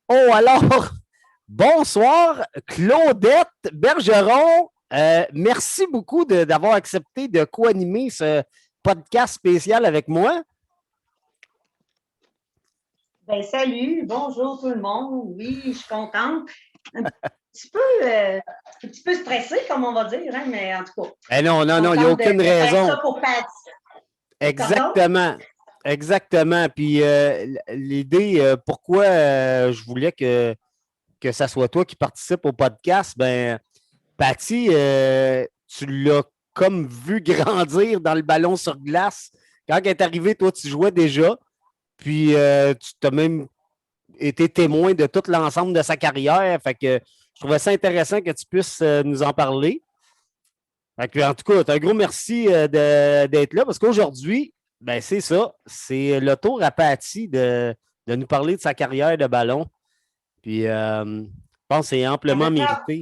Oh, alors, bonsoir, Claudette Bergeron. Merci beaucoup d'avoir accepté de co-animer ce podcast spécial avec moi. Ben, salut, bonjour tout le monde. Oui, je suis contente. Un petit peu stressée, comme on va dire, hein, mais en tout cas, Ben non, non, non, il n'y a contente aucune de faire ça raison. pour Patty. Pardon? Exactement. Exactement. Puis l'idée, pourquoi je voulais que ça soit toi qui participe au podcast, ben, Patty, tu l'as comme vu grandir dans le ballon sur glace. Quand elle est arrivée, toi, tu jouais déjà. Puis tu t'as même été témoin de tout l'ensemble de sa carrière. Fait que je trouvais ça intéressant que tu puisses nous en parler. Fait que, en tout cas, un gros merci d'être là parce qu'aujourd'hui, ben, c'est ça. C'est le tour à Patty de nous parler de sa carrière de ballon. Puis je pense que c'est Elle amplement devrait, mérité.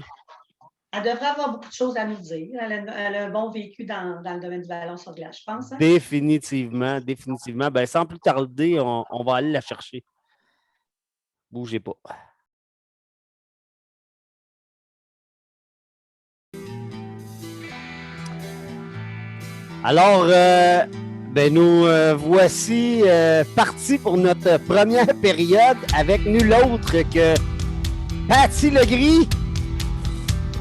elle devrait avoir beaucoup de choses à nous dire. Elle a un bon vécu dans le domaine du ballon sur glace, je pense. Hein? Définitivement, définitivement. Ben, sans plus tarder, on va aller la chercher. Bougez pas. Alors, ben nous voici partis pour notre première période avec nul autre que Patty Legris.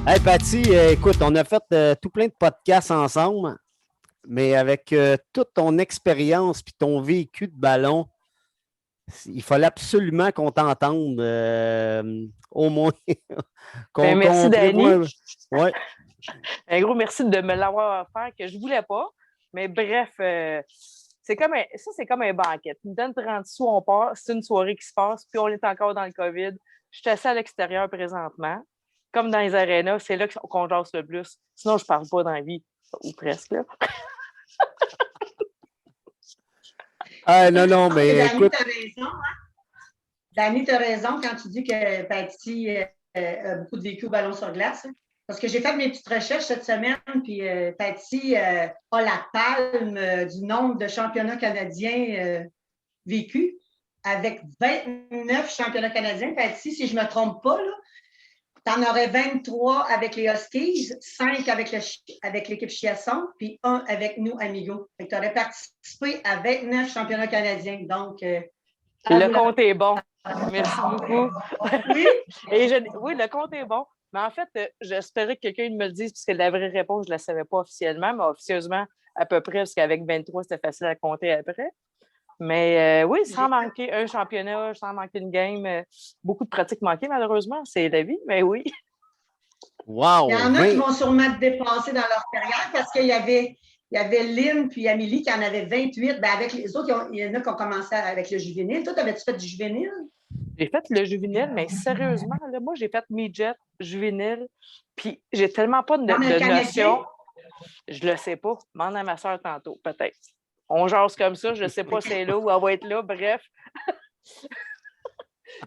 Hey Patty, écoute, on a fait tout plein de podcasts ensemble, mais avec toute ton expérience et ton vécu de ballon, il fallait absolument qu'on t'entende au moins, Merci, qu'on prévoit. Danny. Ouais. Un gros merci de me l'avoir offert, que je ne voulais pas. Mais bref, c'est comme un banquet. Tu me donnes 30 sous, on part. C'est une soirée qui se passe, puis on est encore dans le COVID. Je suis assis à l'extérieur présentement. Comme dans les arénas, c'est là qu'on jase le plus. Sinon, je ne parle pas dans la vie, ou presque. Là. Ah, non, non, mais Dani, écoute. tu as raison. Hein? Dani, tu as raison quand tu dis que Patty a beaucoup de vécu au ballon sur glace. Hein? Parce que j'ai fait mes petites recherches cette semaine, puis Patty a la palme du nombre de championnats canadiens vécus, avec 29 championnats canadiens. Patty, si je ne me trompe pas, tu en aurais 23 avec les Huskies, 5 avec l'équipe Chiasson, puis 1 avec nous, Amigo. Tu aurais participé à 29 championnats canadiens. Donc, le compte est bon. Merci beaucoup. Oui? Oui, le compte est bon. Mais en fait, j'espérais que quelqu'un me le dise, puisque la vraie réponse, je ne la savais pas officiellement, mais officieusement, à peu près, parce qu'avec 23, c'était facile à compter après. Mais oui, sans manquer un championnat, sans manquer une game, beaucoup de pratiques manquées, malheureusement, c'est la vie, mais oui. Wow! Il y en a qui vont sûrement te dépasser dans leur carrière parce qu'il y avait Lynn puis Amélie qui en avaient 28. Ben avec les autres, il y en a qui ont commencé avec le juvénile. Toi, avais-tu fait du juvénile? J'ai fait le juvénile, mais sérieusement, là, moi, j'ai fait midget, juvénile, puis j'ai tellement pas de notion. Je le sais pas. Demande à ma soeur tantôt, peut-être. On jase comme ça, je sais pas si elle est là ou elle va être là, bref.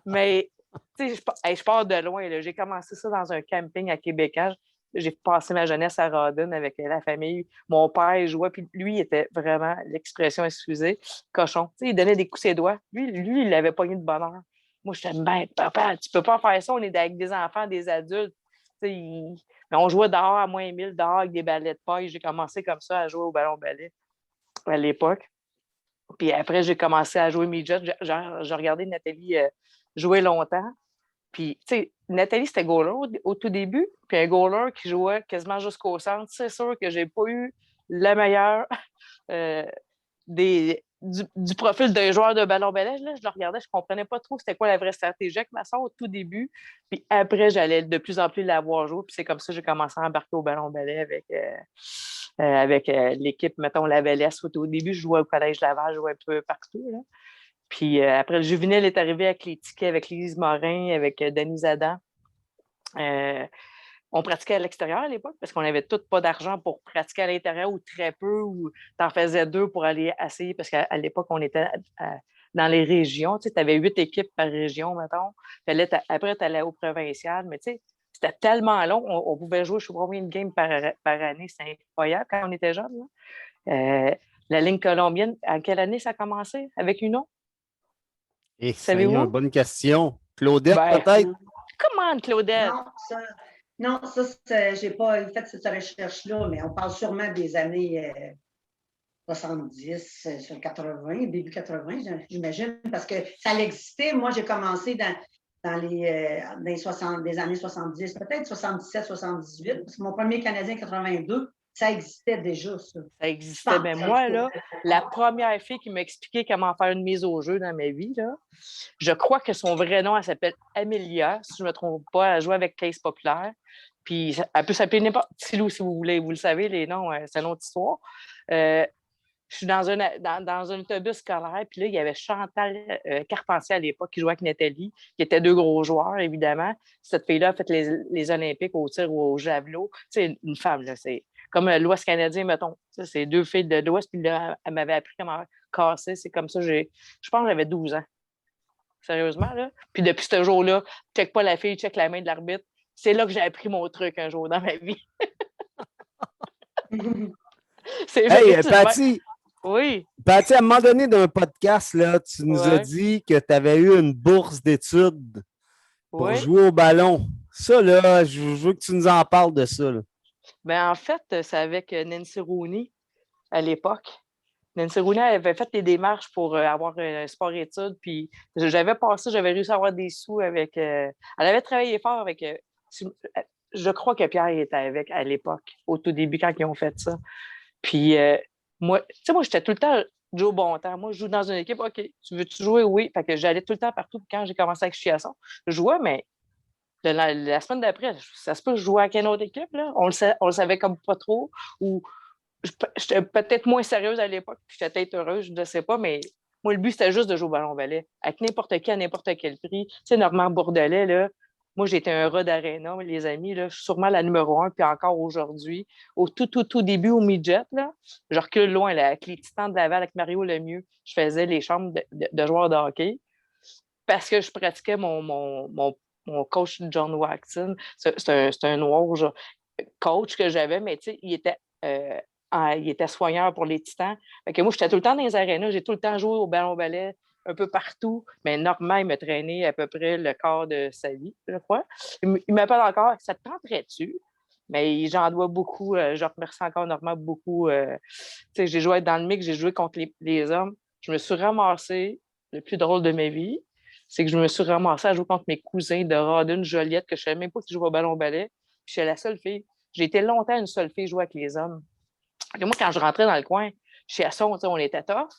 Mais, tu sais, je pars de loin. Là. J'ai commencé ça dans un camping à Québécois. J'ai passé ma jeunesse à Rawdon avec la famille. Mon père jouait, puis lui, il était vraiment, l'expression excusée, cochon. Tu sais, il donnait des coups ses doigts. Lui, il avait pogné de bonheur. Moi, je t'aime bien, papa, tu peux pas faire ça, on est avec des enfants, des adultes. Tu sais, mais on jouait dehors à moins 1000, dehors avec des balais de paille. J'ai commencé comme ça à jouer au ballon-ballet à l'époque. Puis après, j'ai commencé à jouer midget. J'ai regardé Nathalie jouer longtemps. Puis, tu sais, Nathalie, c'était goaler au tout début. Puis un goaler qui jouait quasiment jusqu'au centre. C'est sûr que j'ai pas eu le meilleur euh, du profil d'un joueur de ballon-ballet. Là, je le regardais, je comprenais pas trop c'était quoi la vraie stratégie avec ma soeur au tout début. Puis après, j'allais de plus en plus la voir jouer. Puis c'est comme ça que j'ai commencé à embarquer au ballon-ballet avec l'équipe, mettons, la Vélez. Au début, je jouais au Collège Laval, je jouais un peu partout. Là. Puis après, le juvénile est arrivé avec les tickets, avec Lise Morin, avec Denis Adam. On pratiquait à l'extérieur à l'époque parce qu'on n'avait tout pas d'argent pour pratiquer à l'intérieur ou très peu, ou t'en faisais 2 pour aller essayer parce qu'à l'époque, on était dans les régions. Tu avais 8 équipes par région, mettons. Après, tu allais au provincial, mais tu sais, c'était tellement long. On pouvait jouer, je sais pas combien de games par année. C'était incroyable quand on était jeunes. La ligne colombienne, en quelle année ça a commencé? Avec une autre? Et ça y est, une Savez-vous? bonne question. Claudette, Ben, peut-être? comment, Claudette? Non, j'ai pas fait cette recherche-là, mais on parle sûrement des années 70, sur 80, début 80, j'imagine, parce que ça existait. Moi, j'ai commencé dans les années 70, peut-être 77, 78, parce que mon premier Canadien 82, ça existait déjà, ça. Ça existait. Mais moi, là, la première fille qui m'a expliqué comment faire une mise au jeu dans ma vie, là, je crois que son vrai nom, elle s'appelle Amélia, si je ne me trompe pas. Elle jouait avec Case Populaire. Puis elle peut s'appeler n'importe Tilou, si vous voulez. Vous le savez, les noms, c'est une autre histoire. Je suis dans un autobus scolaire, puis là, il y avait Chantal Carpentier à l'époque qui jouait avec Nathalie, qui étaient deux gros joueurs, évidemment. Cette fille-là a fait les Olympiques au tir ou au javelot. C'est une femme, là. C'est comme l'Ouest canadien, mettons. C'est deux filles de l'Ouest, puis là, elle m'avait appris comment casser. C'est comme ça, je pense que j'avais 12 ans. Sérieusement, là. Puis depuis ce jour-là, check pas la fille, check la main de l'arbitre. C'est là que j'ai appris mon truc un jour dans ma vie. Hey, Patty! Oui. Patty, à un moment donné d'un podcast, là, tu nous as Ouais. dit que tu avais eu une bourse d'études pour Oui. jouer au ballon. Ça, là, je veux que tu nous en parles de ça. Là. Ben, en fait, c'est avec Nancy Rooney à l'époque. Nancy Rooney avait fait des démarches pour avoir un sport-études, puis j'avais réussi à avoir des sous avec... elle avait travaillé fort avec... je crois que Pierre était avec à l'époque, au tout début, quand ils ont fait ça. Puis moi, tu sais, moi, j'étais tout le temps Joe bon temps. Moi, je joue dans une équipe, OK, tu veux-tu jouer? Oui. Fait que j'allais tout le temps partout. Puis quand j'ai commencé avec Chiasson, je jouais, mais la semaine d'après, ça se peut que je jouais avec une autre équipe, là. On le savait comme pas trop. Ou j'étais peut-être moins sérieuse à l'époque, puis j'étais peut-être heureuse, je ne sais pas, mais moi, le but, c'était juste de jouer au ballon-ballet. Avec n'importe qui, à n'importe quel prix. Tu sais, Normand Bourdelet, là, moi, j'étais un rat d'aréna, les amis, là, je suis sûrement la numéro 1, puis encore aujourd'hui. Au tout début, au midget, là, je recule loin, là, avec les Titans de Laval, avec Mario Lemieux, je faisais les chambres de joueurs de hockey parce que je pratiquais mon coach John Waxon. C'est un noir genre, coach que j'avais, mais tu sais, il était soigneur pour les Titans. Fait que moi, j'étais tout le temps dans les arénas, j'ai tout le temps joué au ballon-ballet un peu partout, mais Normand, il m'a traîné à peu près le quart de sa vie, je crois. Il m'appelle encore, ça te tenterait-tu? Mais j'en dois beaucoup. Je remercie encore Normand beaucoup. J'ai joué dans le mix, j'ai joué contre les hommes. Je me suis ramassée, le plus drôle de ma vie, c'est que je me suis ramassée à jouer contre mes cousins de Rawdon, Joliette, que je ne savais même pas qu'ils jouaient au ballon-ballet. Puis j'étais la seule fille. J'ai été longtemps une seule fille jouer avec les hommes. Et moi, quand je rentrais dans le coin, chez Asson, on était tough.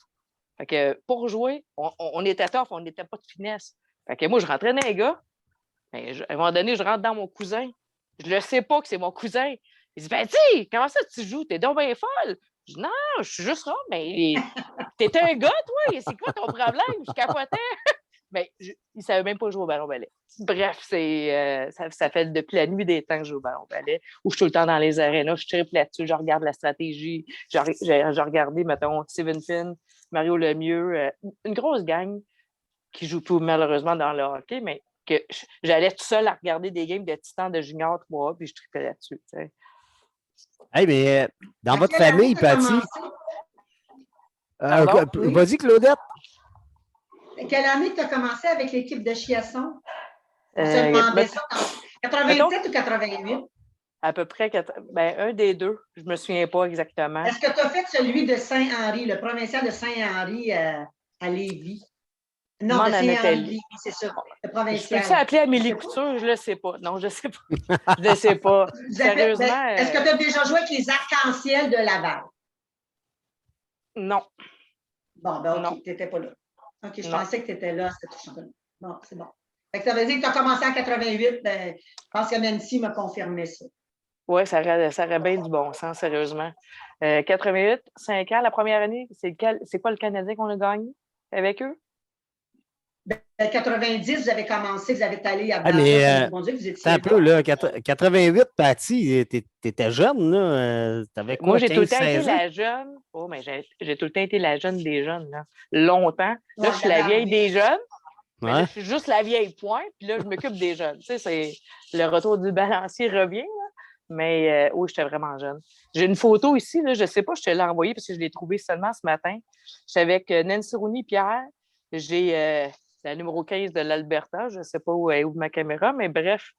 Fait que pour jouer, on était tough, on n'était pas de finesse. Fait que moi, je rentrais dans les gars. À un moment donné, je rentre dans mon cousin. Je ne sais pas que c'est mon cousin. Il dit, ben, tu comment ça tu joues? T'es donc bien folle. Je dis, non, je suis juste ronde. Mais t'es un gars, toi? C'est quoi ton problème? Je capotais. Mais il ne savait même pas jouer au ballon-ballet. Bref, ça fait depuis la nuit des temps que je joue au ballon-ballet, où je suis tout le temps dans les arénas, je triple là-dessus, je regarde la stratégie, j'ai regardé, mettons, Steven Finn, Mario Lemieux, une grosse gang qui joue tout malheureusement dans le hockey, mais que j'allais tout seul à regarder des games de Titans de Junior 3, puis je triplais là-dessus. T'sais. Hey, mais dans votre famille, Patty... Vas-y, Claudette. Quelle année tu as commencé avec l'équipe de Chiasson? On se demandait ça en 87 ou 88? À peu près, un des deux. Je ne me souviens pas exactement. Est-ce que tu as fait celui de Saint-Henri, le provincial de Saint-Henri à Lévis? Non, de Saint-Henri, c'est ça, le provincial. Je peux appeler Amélie Couture? Je ne le sais pas. Non, je ne sais pas. Je ne sais pas. Sérieusement. Est-ce que tu as déjà joué avec les arcs-en-ciel de Laval? Non. Bon, ben OK, tu n'étais pas là. OK, je pensais que tu étais là. Bon, c'est bon. Fait que ça veut dire que tu as commencé en 88. Ben, je pense que Nancy m'a confirmé ça. Oui, ça aurait bien du bon sens, sérieusement. 88, 5 ans, la première année, c'est quoi le Canadien qu'on a gagné avec eux? Ben, 90, vous avez commencé, vous avez allé à Mon Dieu, vous étiez un peu, là. 88, Patty, t'étais jeune, là. T'avais quoi, moi, j'ai 15, tout le temps été 16 ans? la jeune. Oh, mais j'ai tout le temps été la jeune des jeunes, là. Longtemps. Là, je suis la vieille des jeunes. Mais là, je suis juste la vieille point, puis là, je m'occupe des jeunes. Tu sais, c'est le retour du balancier revient, là. Mais oui, j'étais vraiment jeune. J'ai une photo ici, là, je ne sais pas, je te l'ai envoyée parce que je l'ai trouvée seulement ce matin. J'étais avec Nancy Rooney, Pierre. J'ai la numéro 15 de l'Alberta. Je ne sais pas où est ma caméra, mais bref,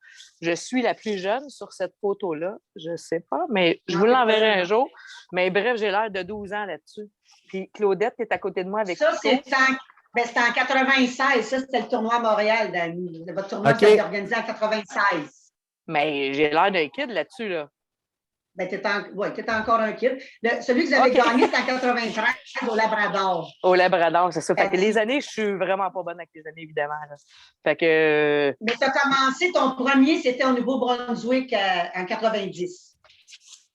je suis la plus jeune sur cette photo-là. Je ne sais pas, mais je vous l'enverrai un jour. Mais bref, j'ai l'air de 12 ans là-dessus. Puis Claudette est à côté de moi avec ça. C'était en 96. Ça, c'était le tournoi à Montréal, Dani. Votre tournoi s'est organisé en 96. Mais j'ai l'air d'un kid là-dessus, là. Ben, t'étais encore un kid. Celui que vous avez gagné, c'était en 93 au Labrador. Au Labrador, c'est ça. Fait que les années, je suis vraiment pas bonne avec les années, évidemment. Là. Fait que... Mais tu as commencé, ton premier, c'était au Nouveau-Brunswick en 90.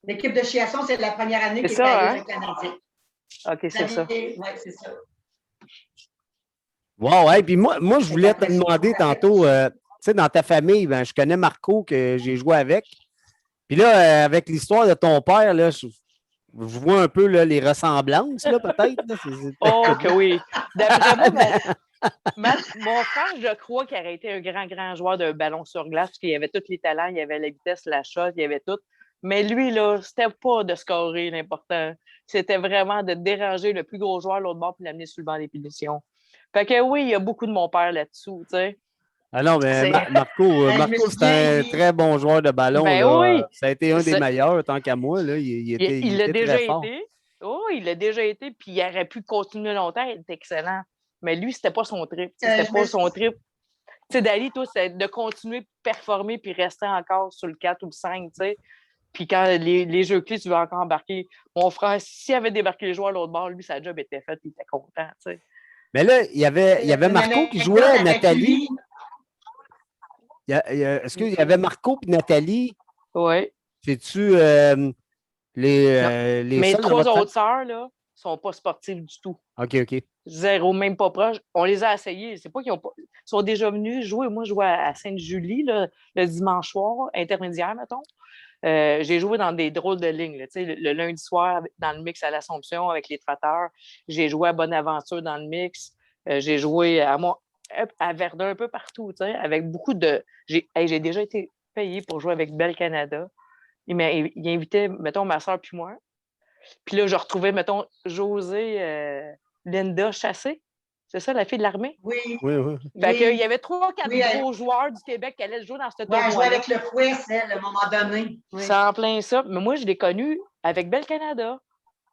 L'équipe de Chiasson, c'est la première année qui est allée au Canadien. OK, c'est ça. Oui, c'est ça. Wow, ouais. Puis moi, je voulais te demander tantôt, tu sais, dans ta famille, ben, je connais Marco que j'ai joué avec. Puis là, avec l'histoire de ton père, là, je vois un peu là, les ressemblances, là, peut-être. Oh, que oui. D'après moi, mon frère, je crois qu'il aurait été un grand joueur de ballon sur glace, parce qu'il y avait tous les talents, il y avait la vitesse, la shot, il y avait tout. Mais lui, là, c'était pas de scorer l'important. C'était vraiment de déranger le plus gros joueur l'autre bord pour l'amener sur le banc des punitions. Fait que oui, il y a beaucoup de mon père là-dessous, tu sais. Ah non, mais Marco, c'est un très bon joueur de ballon. Ben là. oui. Ça a été un des meilleurs, tant qu'à moi. Là. Il était déjà très fort. été. Oh, il l'a déjà été, puis il aurait pu continuer longtemps, il était excellent. Mais lui, c'était pas son trip. C'était pas son trip. Tu sais, Dali, toi, c'est de continuer de performer puis rester encore sur le 4 ou le 5, tu sais. Puis quand les jeux clés, tu veux encore embarquer. Mon frère, s'il avait débarqué les joueurs à l'autre bord, lui, sa job était faite, il était content, tu sais. Mais là, il y avait Marco qui jouait, Nathalie. Est-ce qu'il y avait Marco et Nathalie? Oui. C'est-tu les mes seuls 3 autres sœurs, là, sont pas sportives du tout. OK. Zéro, même pas proche. On les a essayés. C'est pas qu'ils sont déjà venus jouer. Moi, je jouais à Sainte-Julie là, le dimanche soir, intermédiaire, mettons. J'ai joué dans des drôles de lignes. Là, le lundi soir, dans le mix à l'Assomption avec les Trotteurs. J'ai joué à Bonaventure dans le mix. J'ai joué à Verdun un peu partout, avec beaucoup de... J'ai déjà été payé pour jouer avec Bell Canada. Il invitait, mettons, ma soeur puis moi. Puis là, je retrouvais, mettons, José, Linda Chassé. C'est ça, la fille de l'armée? Oui. Fait qu'il y avait 3-4 gros joueurs du Québec qui allaient jouer dans ce tournoi. Elle jouait avec le Fouet, à un moment donné. Oui. C'est en plein ça. Mais moi, je l'ai connu avec Bell Canada.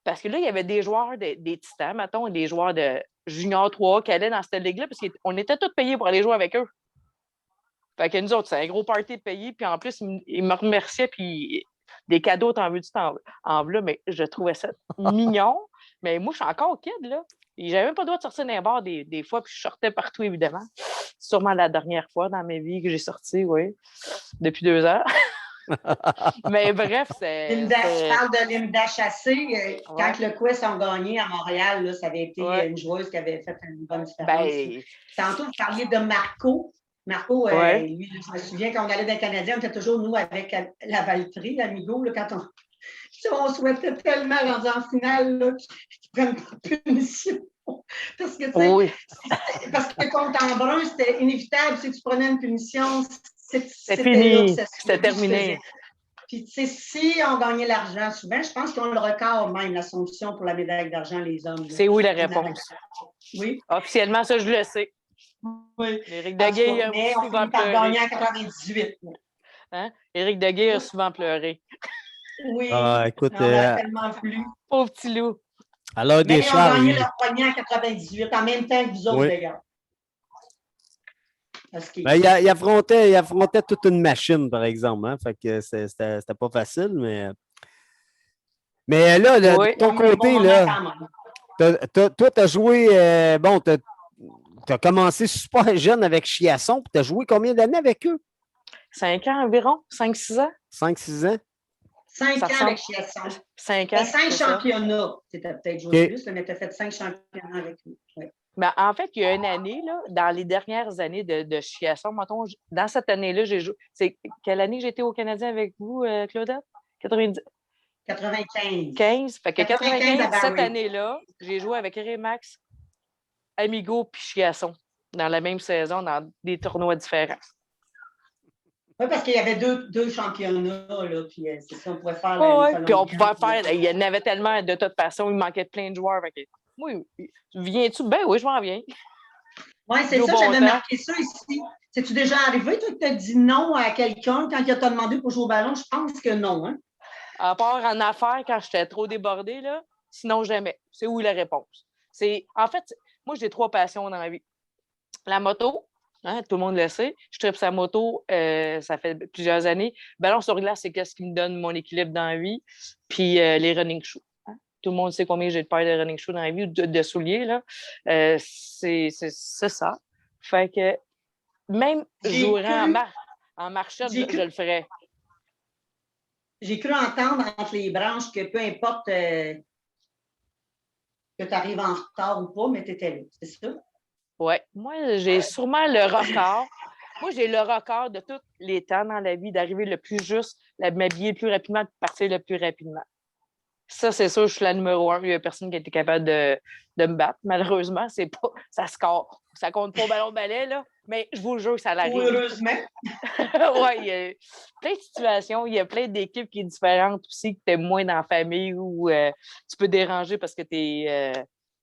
Parce que là, il y avait des joueurs des Titans, mettons, des joueurs de Junior 3 qui allaient dans cette ligue-là, parce qu'on était tous payés pour aller jouer avec eux. Fait que nous autres, c'est un gros party de payés. Puis en plus, ils me remerciaient, puis des cadeaux, t'en veux-tu, en veux, mais je trouvais ça mignon. Mais moi, je suis encore kid, là. J'avais même pas le droit de sortir d'un bar des fois, puis je sortais partout, évidemment. C'est sûrement la dernière fois dans ma vie que j'ai sorti, oui, depuis 2 ans. Mais bref, c'est... Je parle de Linda Chassé. Quand le Quest ont gagné à Montréal, là, ça avait été une joueuse qui avait fait une bonne différence. Tantôt, vous parliez de Marco. Marco, lui, je me souviens, quand on allait dans le Canadien, on était toujours, nous, avec la Valtrie, l'Amigo, là, quand on souhaitait tellement rendre en finale qu'ils ne prennent pas de punition. Parce que, parce que contre Embrun, c'était inévitable. Si tu prenais une punition, c'était fini. C'était terminé. Puis, tu sais, si on gagnait l'argent, souvent, je pense qu'ils ont le record même, l'Assomption pour la médaille d'argent, les hommes. C'est oui la réponse. Oui. Officiellement, ça, je le sais. Oui. Éric Daguay a souvent pleuré. Gagné en 98. Hein? Éric Daguay a souvent pleuré. Oui. Écoute, on a tellement plu. Pauvre petit loup. Alors, des ils ont gagné leur premier en 98, en même temps que vous autres, d'ailleurs. Ben, il affrontait toute une machine, par exemple. Hein? Fait que c'était pas facile, mais là, de ton côté, là, toi, tu as joué, tu as commencé super jeune avec Chiasson, puis tu as joué combien d'années avec eux? 5 ans environ, 5-6 ans. 5-6 ans? 5 ans avec Chiasson. 5 ans. 5 championnats. Tu as peut-être joué plus, mais tu as fait 5 championnats avec eux. Oui. Ben, en fait, il y a une année, là, dans les dernières années de Chiasson, mettons, dans cette année-là, j'ai joué. C'est quelle année j'ai été au Canadien avec vous, Claudette? 90... 95. 15. Fait que 95, cette année-là, j'ai joué avec Rémax, Amigo puis Chiasson dans la même saison, dans des tournois différents. Oui, parce qu'il y avait deux championnats, là, puis c'est ça, on pouvait faire... puis on pouvait faire... Il y en avait tellement, de toute façon, il manquait plein de joueurs. Oui, viens-tu? Ben oui, je m'en viens. Oui, c'est ça, j'avais marqué ça ici. C'est-tu déjà arrivé, toi, que tu as dit non à quelqu'un quand il t'a demandé pour jouer au ballon? Je pense que non, hein? À part en affaires, quand j'étais trop débordée, là, sinon jamais. C'est où la réponse? En fait, moi, j'ai 3 passions dans la vie. La moto, hein, tout le monde le sait. Je tripe sa moto, ça fait plusieurs années. Ballon sur glace, c'est ce qui me donne mon équilibre dans la vie. Puis les running shoes. Hein. Tout le monde sait combien j'ai de paires de running shoes dans la vie ou de souliers. Là. C'est ça. Fait que même jouer en marchette, je le ferais. J'ai cru entendre entre les branches que peu importe que tu arrives en retard ou pas, mais tu étais là. C'est ça? Oui. Moi, j'ai sûrement le record. Moi, j'ai le record de tous les temps dans la vie d'arriver le plus juste, de m'habiller le plus rapidement, de partir le plus rapidement. Ça, c'est sûr, je suis la numéro 1. Il n'y a personne qui a été capable de me battre. Malheureusement, c'est pas, ça score. Ça compte pas au ballon-balai, là. Mais je vous jure que ça l'arrive. Heureusement. Oui, il y a plein de situations. Il y a plein d'équipes qui sont différentes aussi, que tu es moins dans la famille ou tu peux déranger parce que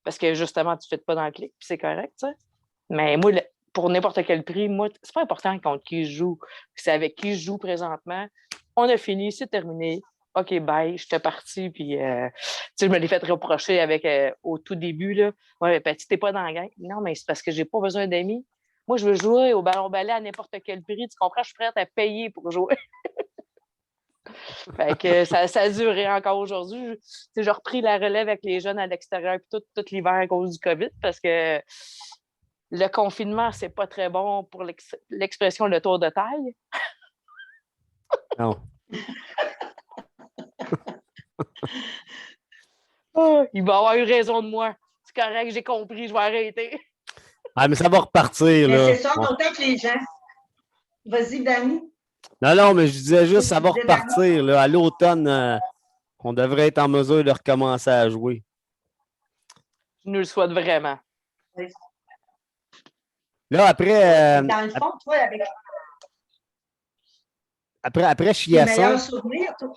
parce que justement, tu ne fais pas dans le clic, puis c'est correct, tu sais. Mais moi, pour n'importe quel prix, moi, c'est pas important contre qui je joue. C'est avec qui je joue présentement. On a fini, c'est terminé. OK, bye, j'étais partie, puis je me l'ai fait reprocher au tout début, là. Ouais, ben, tu t'es pas dans la gang. Non, mais c'est parce que j'ai pas besoin d'amis. Moi, je veux jouer au ballon-balai à n'importe quel prix. Tu comprends? Je suis prête à payer pour jouer. Fait que ça a duré encore aujourd'hui. J'ai repris la relève avec les jeunes à l'extérieur tout l'hiver à cause du COVID parce que le confinement, c'est pas très bon pour l'expression le tour de taille. Non. Il va avoir eu raison de moi. C'est correct, j'ai compris, je vais arrêter. Ah, mais ça va repartir, là. C'est ça, longtemps que les gens. Vas-y, Dani. Non, mais je disais juste, ça va repartir, là. À l'automne, on devrait être en mesure de recommencer à jouer. Je nous le souhaite vraiment. Oui. Là, après. Dans le fond, toi, avec. Après Chiasson. Meilleurs souvenirs, toi.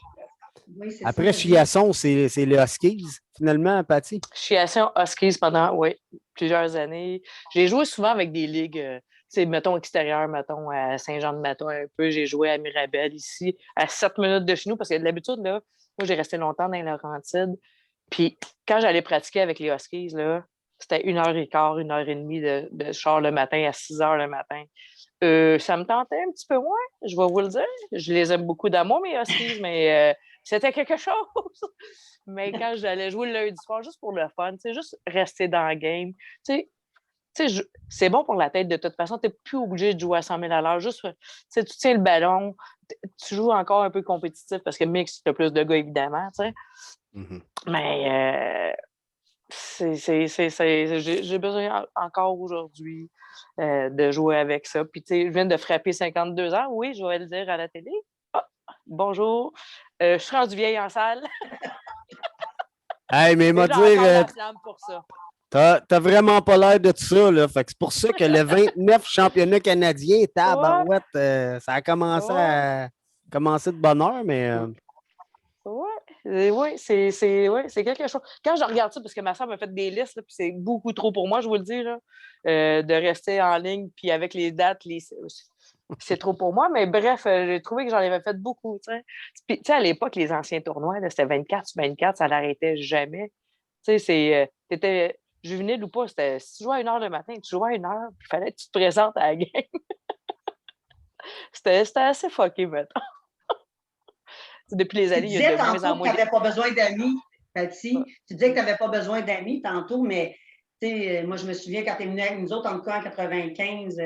Oui, après Chiasson, c'est les Huskies, finalement, Patty? Chiasson, Huskies pendant, oui, plusieurs années. J'ai joué souvent avec des ligues, mettons extérieures, mettons à Saint-Jean-de-Maton un peu. J'ai joué à Mirabel ici, à 7 minutes de chez nous, parce que d'habitude, là, moi, j'ai resté longtemps dans les Laurentides. Puis quand j'allais pratiquer avec les Huskies, là, c'était 1h15, 1h30 de char le matin à 6h le matin. Ça me tentait un petit peu moins, je vais vous le dire. Je les aime beaucoup d'amour, mes Huskies, mais c'était quelque chose. Mais quand j'allais jouer le lundi soir, juste pour le fun, juste rester dans le game, c'est bon pour la tête de toute façon. Tu n'es plus obligé de jouer à 100 000 à l'heure. Juste, tu tiens le ballon, tu joues encore un peu compétitif parce que mix, tu as plus de gars, évidemment. Mm-hmm. Mais j'ai besoin encore aujourd'hui de jouer avec ça. Puis, je viens de frapper 52 ans. Oui, je vais le dire à la télé. Ah, bonjour. Je suis rendue vieille en salle. Hey, mais m'a dire. Pour ça. T'as vraiment pas l'air de ça, là. Fait que c'est pour ça que le 29 championnat canadien, tabarouette, ça a commencé de bonne heure, mais. Oui, c'est quelque chose. Quand je regarde ça, parce que ma soeur m'a fait des listes, là, puis c'est beaucoup trop pour moi, je vous le dis, là, de rester en ligne, puis avec les dates, c'est trop pour moi. Mais bref, j'ai trouvé que j'en avais fait beaucoup. Puis, à l'époque, les anciens tournois, là, c'était 24/24, ça n'arrêtait jamais. T'étais juvénile ou pas, c'était si tu jouais à 1h le matin, tu jouais à 1h, puis il fallait que tu te présentes à la game. C'était assez fucké, maintenant. Depuis les années, il y a de moins en moins. Tu n'avais pas besoin d'amis, Patty. Tu disais que tu n'avais pas besoin d'amis tantôt, mais moi, je me souviens quand tu es venu avec nous autres, en 95,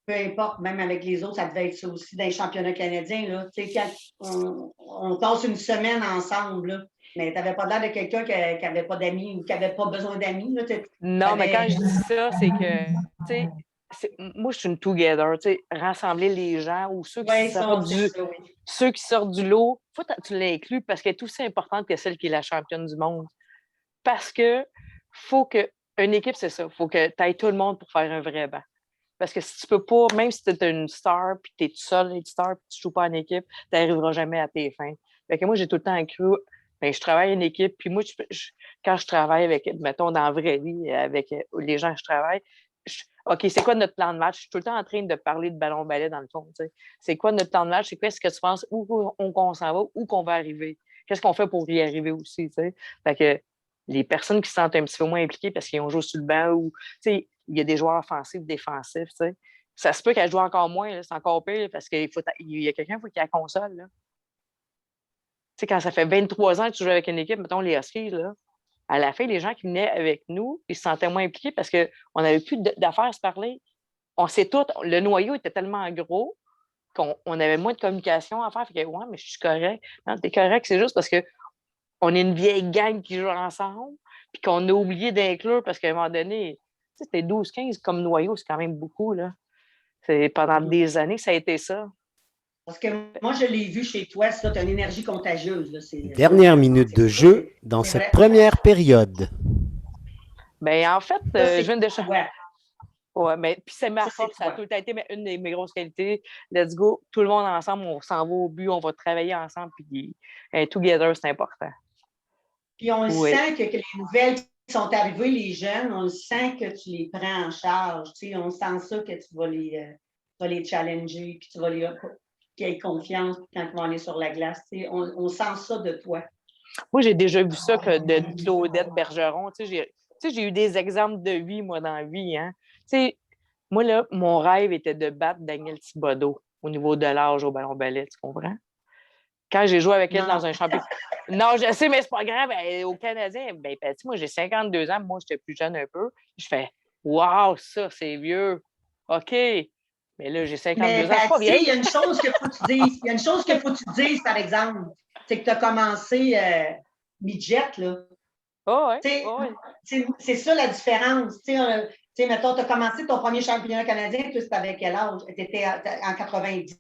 peu importe, même avec les autres, ça devait être ça aussi dans les championnats canadiens. Là. Quand on passe une semaine ensemble, là, mais tu n'avais pas l'air de quelqu'un qui n'avait pas d'amis ou qui n'avait pas besoin d'amis. Non, mais quand je dis ça, c'est que moi, je suis une together, rassembler les gens ou ceux qui sortent du lot, faut que tu l'inclus parce qu'elle est aussi importante que celle qui est la championne du monde. Parce que faut que une équipe, c'est ça, faut que tu ailles tout le monde pour faire un vrai banc. Parce que si tu peux pas, même si tu es une star, puis tu es tout seul, une star, puis tu joues pas en équipe, tu n'arriveras jamais à tes fins. Fait que moi, j'ai tout le temps cru, je travaille en équipe, puis moi, quand je travaille avec, mettons, dans la vraie vie, avec les gens que je travaille, OK, c'est quoi notre plan de match? Je suis tout le temps en train de parler de ballon-ballet dans le fond. Tu sais. C'est quoi notre plan de match? C'est quoi ce que tu penses? Où on s'en va? Où qu'on va arriver? Qu'est-ce qu'on fait pour y arriver aussi? Tu sais? Fait que les personnes qui se sentent un petit peu moins impliquées parce qu'ils ont joué sur le banc ou tu sais, il y a des joueurs offensifs, défensifs. Tu sais. Ça se peut qu'elle joue encore moins, là, c'est encore pire parce qu'il y a quelqu'un qui a la console. Là. Tu sais, quand ça fait 23 ans que tu joues avec une équipe, mettons les Huskies, là, à la fin, les gens qui venaient avec nous, ils se sentaient moins impliqués parce qu'on n'avait plus d'affaires à se parler. On sait tout, le noyau était tellement gros qu'on avait moins de communication à faire. Fait que, ouais, mais je suis correct. Non, t'es correct, c'est juste parce qu'on est une vieille gang qui joue ensemble, puis qu'on a oublié d'inclure parce qu'à un moment donné, tu sais, c'était 12-15 comme noyau, c'est quand même beaucoup, là. Pendant des années, ça a été ça. Parce que moi, je l'ai vu chez toi, tu as une énergie contagieuse. Là, Dernière minute de jeu dans cette première période. Bien, en fait, je viens de... Ouais, mais puis c'est ma force, ça a tout été une de mes grosses qualités. Let's go, tout le monde ensemble, on s'en va au but, on va travailler ensemble, puis together, c'est important. Puis on le sent que les nouvelles qui sont arrivées, les jeunes, on le sent que tu les prends en charge. Tu sais, on sent ça que tu vas les challenger, puis tu vas qu'ils aient confiance quand ils vont aller sur la glace. Tu sais, on sent ça de toi. Moi, j'ai déjà vu ça que de Claudette Bergeron. Tu sais, j'ai eu des exemples de vie, moi, dans la vie. Hein. Tu sais, moi, là, mon rêve était de battre Danielle Thibodeau au niveau de l'âge au ballon-ballet, tu comprends? Quand j'ai joué avec elle dans un championnat. Non, je sais, mais c'est pas grave. Au Canadien, ben, moi, j'ai 52 ans. Moi, j'étais plus jeune un peu. Je fais, waouh, ça, c'est vieux. OK. Mais là, j'ai 52 ans. C'est pas vieille. Il y a une chose qu'il faut que tu dises. Il y a une chose qu'il faut que tu dises, par exemple. C'est que tu as commencé midget, là. Oh, ouais. Oh, ouais. C'est ça la différence. Mettons, tu as commencé ton premier championnat canadien, tu c'était avec quel âge? Tu étais en 90.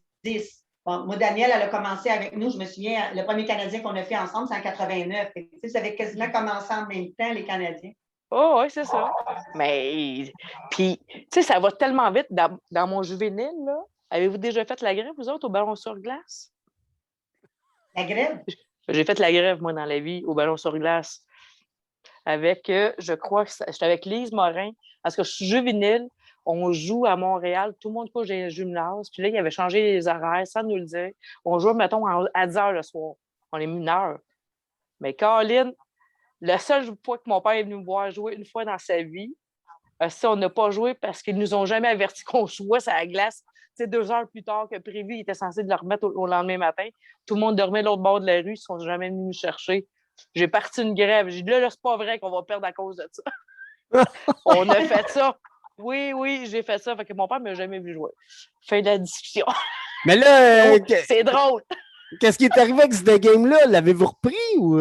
Bon, moi, Danielle, elle a commencé avec nous. Je me souviens, le premier Canadien qu'on a fait ensemble, c'est en 89. Ça avait quasiment commencé en même temps, les Canadiens. Oh, oui, c'est ça. Mais, puis, tu sais, ça va tellement vite. Dans mon juvénile, là, avez-vous déjà fait la grève, vous autres, au ballon sur glace? La grève? J'ai fait la grève, moi, dans la vie, au ballon sur glace. Avec, je crois que j'étais avec Lise Morin, parce que je suis juvénile. On joue à Montréal, tout le monde couche dans les gymnases. Puis là, il avait changé les horaires sans nous le dire. On joue, mettons, à 10 h le soir. On est mineurs. Mais Caroline, la seule fois que mon père est venu me voir jouer une fois dans sa vie, ça, on n'a pas joué parce qu'ils ne nous ont jamais averti qu'on jouait sur la glace. Tu sais, 2 heures plus tard que prévu, ils étaient censés le remettre au lendemain matin. Tout le monde dormait de l'autre bord de la rue, ils ne sont jamais venus nous chercher. J'ai parti une grève. J'ai dit, là, c'est pas vrai qu'on va perdre à cause de ça. On a fait ça. Oui, j'ai fait ça. Fait que mon père ne m'a jamais vu jouer. Fin de la discussion. Mais là, c'est drôle. Qu'est-ce qui est arrivé avec ce game-là? L'avez-vous repris ou?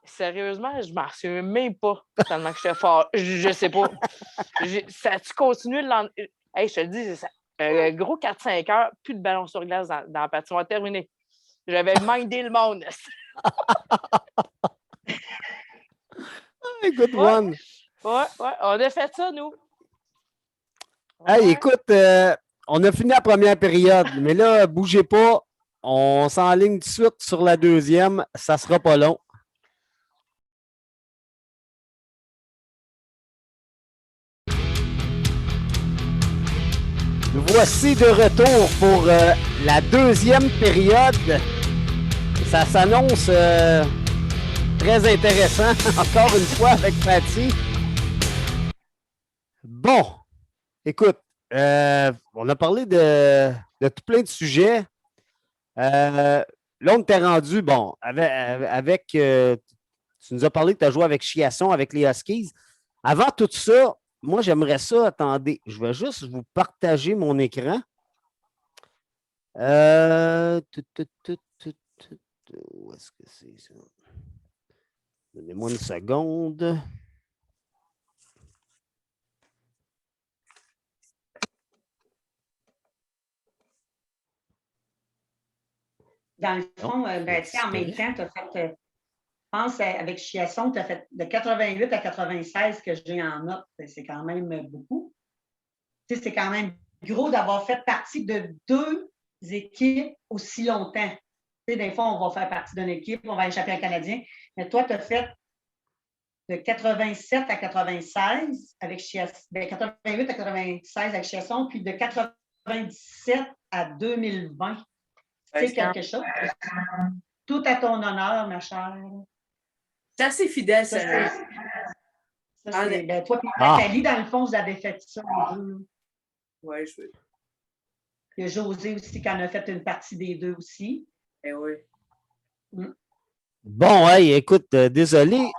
Sérieusement, je m'en souviens même pas tellement que j'étais fort. Je sais pas. Ça a-tu continué le lendemain? Hey, je te le dis, un gros 4-5 heures, plus de ballon sur glace dans la patinoire. Terminé. J'avais mindé le monde. Good one. Ouais, on a fait ça, nous. Hey, écoute, on a fini la première période, mais là, bougez pas. On s'enligne tout de suite sur la deuxième. Ça sera pas long. Nous voici de retour pour la deuxième période. Ça s'annonce très intéressant, encore une fois, avec Patty. Bon, écoute, on a parlé de tout plein de sujets. Là, on t'est rendu, bon, avec tu nous as parlé que tu as joué avec Chiasson, avec les Huskies. Avant tout ça, moi, j'aimerais ça. Attendez, je vais juste vous partager mon écran. Où est-ce que c'est ça? Donnez-moi une seconde. Dans le fond, en même temps, tu as fait, je pense, avec Chiasson, tu as fait de 88 à 96 que j'ai en note. C'est quand même beaucoup. Tu sais, c'est quand même gros d'avoir fait partie de 2 équipes aussi longtemps. Tu sais, des fois, on va faire partie d'une équipe, on va échapper à un Canadien. Mais toi, tu as fait de 87 à 96 avec Chiasson, 88 à 96 avec Chiasson, puis de 97 à 2020. C'est quelque chose. Tout à ton honneur, ma chère. C'est assez fidèle, ça. Toi et Nathalie, dans le fond, vous avez fait ça, les deux. Oui, je veux. Il y a José aussi qui en a fait une partie des deux aussi. Eh oui. Bon, hey, écoute, désolé.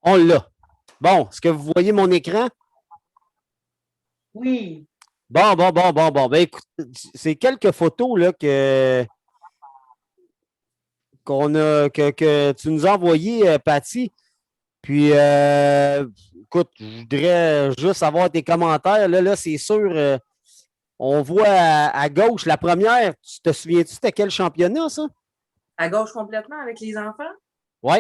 On l'a. Bon, est-ce que vous voyez mon écran? Oui. Bon. Ben, écoute, c'est quelques photos là, que tu nous as envoyées, Patty. Puis, écoute, je voudrais juste avoir tes commentaires. Là c'est sûr, on voit à gauche la première. Tu te souviens-tu, c'était quel championnat, ça? À gauche complètement avec les enfants? Oui.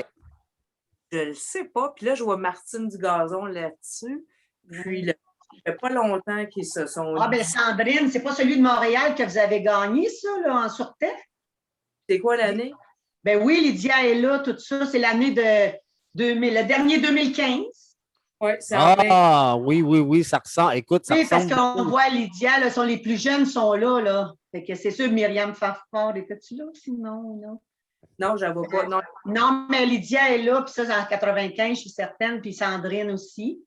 Je ne le sais pas. Puis là, je vois Martine du Gazon là-dessus. Puis, ça fait pas longtemps qu'ils se sont... Ah, bien, Sandrine, c'est pas celui de Montréal que vous avez gagné, ça, là, en sûreté? C'est quoi l'année? Ben oui, Lydia est là, tout ça. C'est l'année de 2000, le dernier 2015. Oui, c'est en plein. Ah, oui, ça ressemble. Écoute, ça Oui, parce ressemble. qu'on voit Lydia, là, les plus jeunes sont là, là. Fait que c'est sûr, Myriam Fafard, es-tu là aussi? Non. Non, je ne vois pas. Non. Non, mais Lydia est là, puis ça, c'est en 95, je suis certaine, puis Sandrine aussi.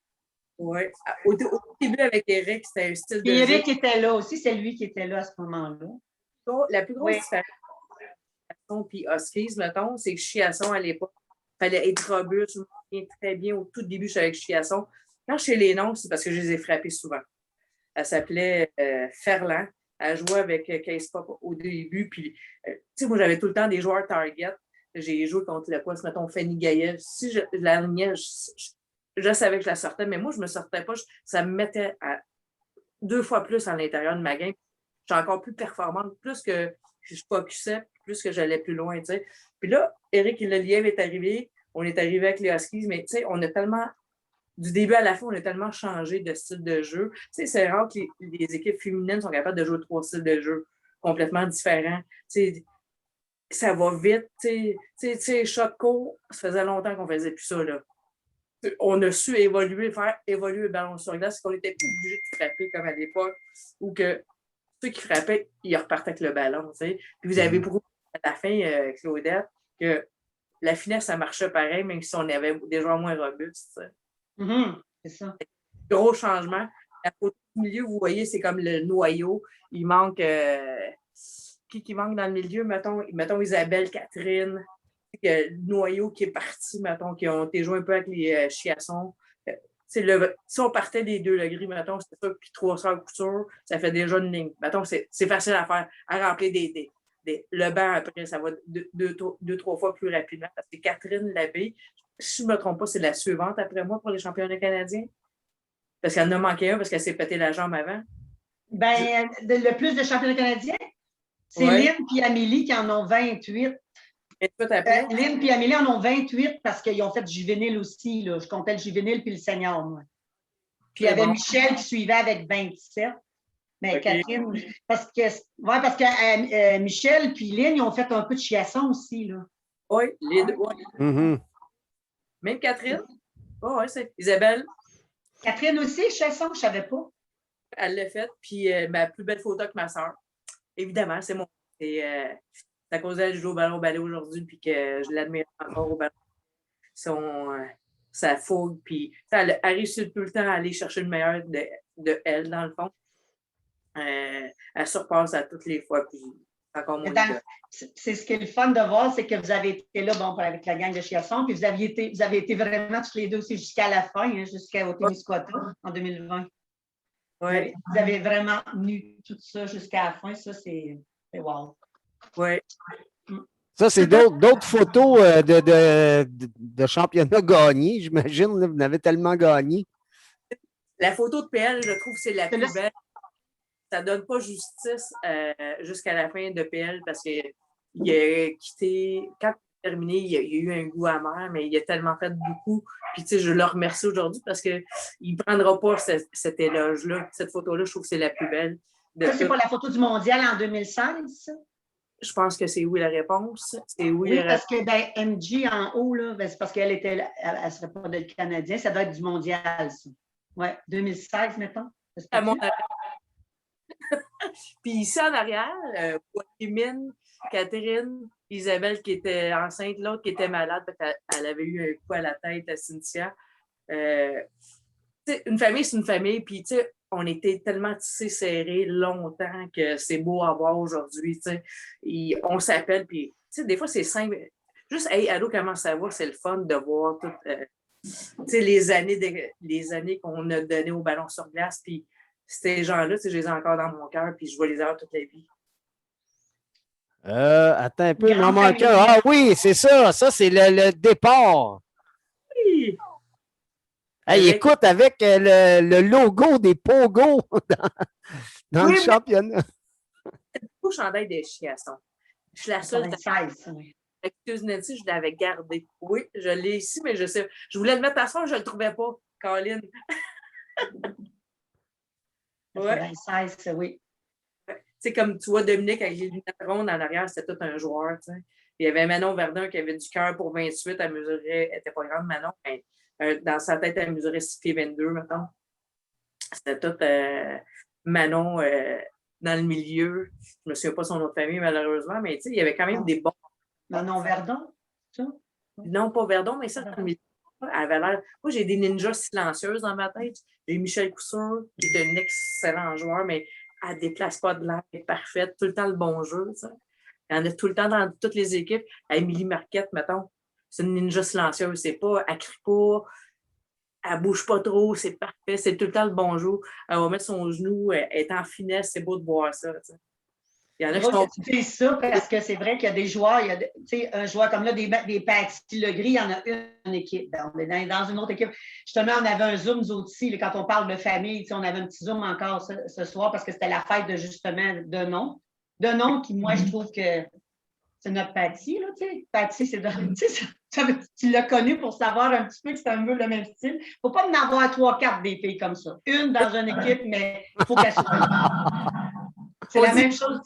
Oui. Au début, avec Eric, c'était un style de jeu. Eric était là aussi, c'est lui qui était là à ce moment-là. La plus grosse différence, puis Huskies, mettons, c'est que Chiasson, à l'époque, il fallait être robuste. Je me souviens très bien, au tout début, je suis avec Chiasson. Quand je sais les noms, c'est parce que je les ai frappés souvent. Elle s'appelait Ferland. Elle jouait avec Case Pop au début. Puis, tu sais, moi, j'avais tout le temps des joueurs target. J'ai joué contre le poste, mettons, Fanny Gaillet. Si je l'alignais, je savais que je la sortais, mais moi, je ne me sortais pas. Ça me mettait à 2 fois plus à l'intérieur de ma game. Je suis encore plus performante, plus que je focusais, plus que j'allais plus loin, tu sais. Puis là, Eric Lelièvre est arrivé. On est arrivé avec les Huskies, mais tu sais, on a tellement... Du début à la fin, on a tellement changé de style de jeu. Tu sais, c'est rare que les équipes féminines sont capables de jouer 3 styles de jeu complètement différents. Tu sais, ça va vite. Tu sais, shot court, ça faisait longtemps qu'on faisait plus ça, là. On a su faire évoluer le ballon sur glace, qu'on n'était plus obligé de frapper comme à l'époque, où que ceux qui frappaient, ils repartaient avec le ballon. Tu sais. Puis vous avez beaucoup à la fin, Claudette, que la finesse, ça marchait pareil, même si on avait des joueurs moins robustes. C'est ça. Gros changement. À côté du milieu, vous voyez, c'est comme le noyau. Il manque... qui manque dans le milieu? Mettons Isabelle, Catherine. Le noyau qui est parti, mettons, qui ont été joués un peu avec les Chiassons. Si on partait des 2 degrés, mettons, c'était ça, puis 300 coutures, ça fait déjà une ligne. Mettons, c'est facile à faire, à remplir le banc après, ça va 2-3 fois plus rapidement. Parce que Catherine Labbé, si je ne me trompe pas, c'est la suivante après moi pour les championnats canadiens. Parce qu'elle en a manqué un parce qu'elle s'est pété la jambe avant. Ben, le plus de championnats canadiens, c'est Lynn et Amélie qui en ont 28. Lynn et Amélie en ont 28 parce qu'ils ont fait du juvénile aussi. Là. Je comptais le juvénile puis le senior, moi. Puis il y avait Michel qui suivait avec 27. Mais Catherine, parce que Michel puis Lynn, ils ont fait un peu de chiasson aussi. Là. Oui, les deux. Même Catherine? Oui, c'est Isabelle. Catherine aussi, chiasson, je ne savais pas. Elle l'a fait. Puis ma plus belle photo avec ma soeur. Évidemment, c'est mon. C'est à cause d'elle que je joue au ballon balai aujourd'hui puis que je l'admire encore au ballon. Sa fougue, puis elle réussit tout le temps à aller chercher le meilleur de elle, dans le fond. Elle surpasse à toutes les fois, puis c'est encore moins. C'est ce qui est le fun de voir, c'est que vous avez été là, avec la gang de Chiasson, puis vous avez été vraiment tous les deux aussi jusqu'à la fin, jusqu'au Témiscouata en 2020. Oui. Vous avez vraiment tenu tout ça jusqu'à la fin, ça, c'est wow. Oui. Ça, c'est d'autres photos de championnats gagnés, j'imagine. Vous en avez tellement gagné. La photo de PL, je trouve que c'est la plus belle. Ça ne donne pas justice jusqu'à la fin de PL parce qu'il a quitté. Quand il a terminé, il a eu un goût amer, mais il a tellement fait beaucoup. Puis, tu sais, je le remercie aujourd'hui parce qu'il ne prendra pas cet éloge-là. Cette photo-là, je trouve que c'est la plus belle. Ça, c'est pour la photo du mondial en 2016, ça? Je pense que c'est oui la réponse. C'est oui, Oui, la parce que MG en haut, là, c'est parce qu'elle était elle ne serait pas de Canadien, ça doit être du mondial, ça. Oui, 2016, mettons. réponse. Puis ici en arrière, Mine, Catherine, Isabelle qui était enceinte, l'autre qui était malade, elle avait eu un coup à la tête à Cynthia. Une famille, c'est une famille, puis on était tellement tissés serrés longtemps que c'est beau à voir aujourd'hui. On s'appelle, puis des fois, c'est simple. Juste, hey, allô, comment ça va? C'est le fun de voir toutes les années qu'on a données au ballon sur glace, puis ces gens-là, je les ai encore dans mon cœur, puis je vais les avoir toute la vie. Attends un peu, il m'en Grande manque un. famille. Ah oui, c'est ça. Ça, c'est le départ. Oui. Hey, écoute, avec le logo des Pogo dans le Oui, championnat. au chandail des chiassons. Je suis la seule. 96, oui. Excuse Nancy, je l'avais gardé. Oui, je l'ai ici, mais je sais. Je voulais le mettre à soir, je ne le trouvais pas, Colin. Ouais. 96, oui. C'est comme tu vois Dominique avec les lunettes rondes en arrière, c'était tout un joueur. T'sais. Il y avait Manon Verdun qui avait du cœur pour 28, elle mesurait, elle n'était pas grande, Manon, mais dans sa tête, elle mesurait 6 pieds 22, mettons. C'était tout Manon dans le milieu. Je ne me souviens pas son autre famille, malheureusement, mais il y avait quand même des bons. Manon Verdon, ça? Non, pas Verdon, mais ça, dans le milieu. Elle avait l'air. Moi, j'ai des ninjas silencieuses dans ma tête. J'ai Michel Cousseur, qui est un excellent joueur, mais elle ne déplace pas de l'air, elle est parfaite, tout le temps le bon jeu. Ça. Il y en a tout le temps dans toutes les équipes. Émilie Marquette, mettons, c'est une ninja silencieuse. C'est pas, elle crie pas, elle bouge pas trop, c'est parfait, c'est tout le temps le bon jeu. Elle va mettre son genou, elle est en finesse, c'est beau de voir ça. T'sais. Il y en a qui sont. Tu fais ça parce que c'est vrai qu'il y a des joueurs, un joueur comme là, des Paty Legris, il y en a une équipe. On est dans une autre équipe. Justement, on avait un Zoom, nous aussi, quand on parle de famille, on avait un petit Zoom encore ce soir parce que c'était la fête de justement de nom. De nom qui, moi, je trouve que c'est notre Paty, là, tu sais. Paty, c'est tu l'as connu pour savoir un petit peu que c'est un peu le même style. Il ne faut pas en avoir 3-4 des filles comme ça. Une dans une équipe, mais il faut qu'elle soit. C'est la même chose.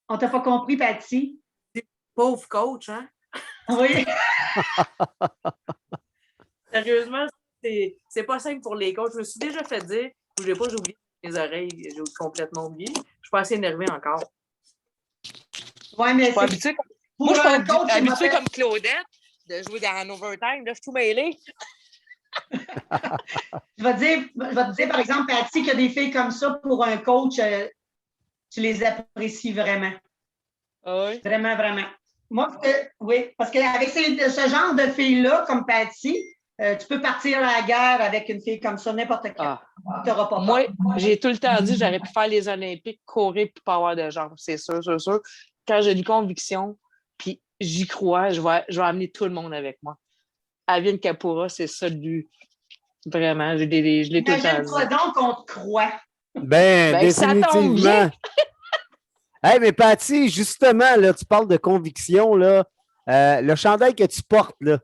On t'a pas compris, Paty? Pauvre coach, hein? Oui. Sérieusement, c'est pas simple pour les coachs. Je me suis déjà fait dire, j'ai oublié mes oreilles, j'ai complètement oublié. Je suis pas assez énervée encore. Oui, mais Moi, je suis pas habituée comme Claudette de jouer dans overtime. Là, je suis tout mêlée. Je vais te dire, par exemple, Paty, qu'il y a des filles comme ça, pour un coach, tu les apprécies vraiment. Oui. Vraiment, vraiment. Moi, oui, parce qu'avec ce genre de filles-là, comme Paty, tu peux partir à la guerre avec une fille comme ça, n'importe qui. Tu n'auras pas peur. Moi, j'ai tout le temps dit que j'aurais pu faire les Olympiques, courir puis pas avoir de jambes. C'est sûr, c'est sûr. Quand j'ai une conviction, puis j'y crois, je vais amener tout le monde avec moi. Avienne Kapura, c'est ça le but. Vraiment, je l'ai tout le temps dit. Imagine-toi donc qu'on te croit. Ben ça tombe définitivement. bien. Hey, mais Paty, justement, là, tu parles de conviction, là. Le chandail que tu portes, là.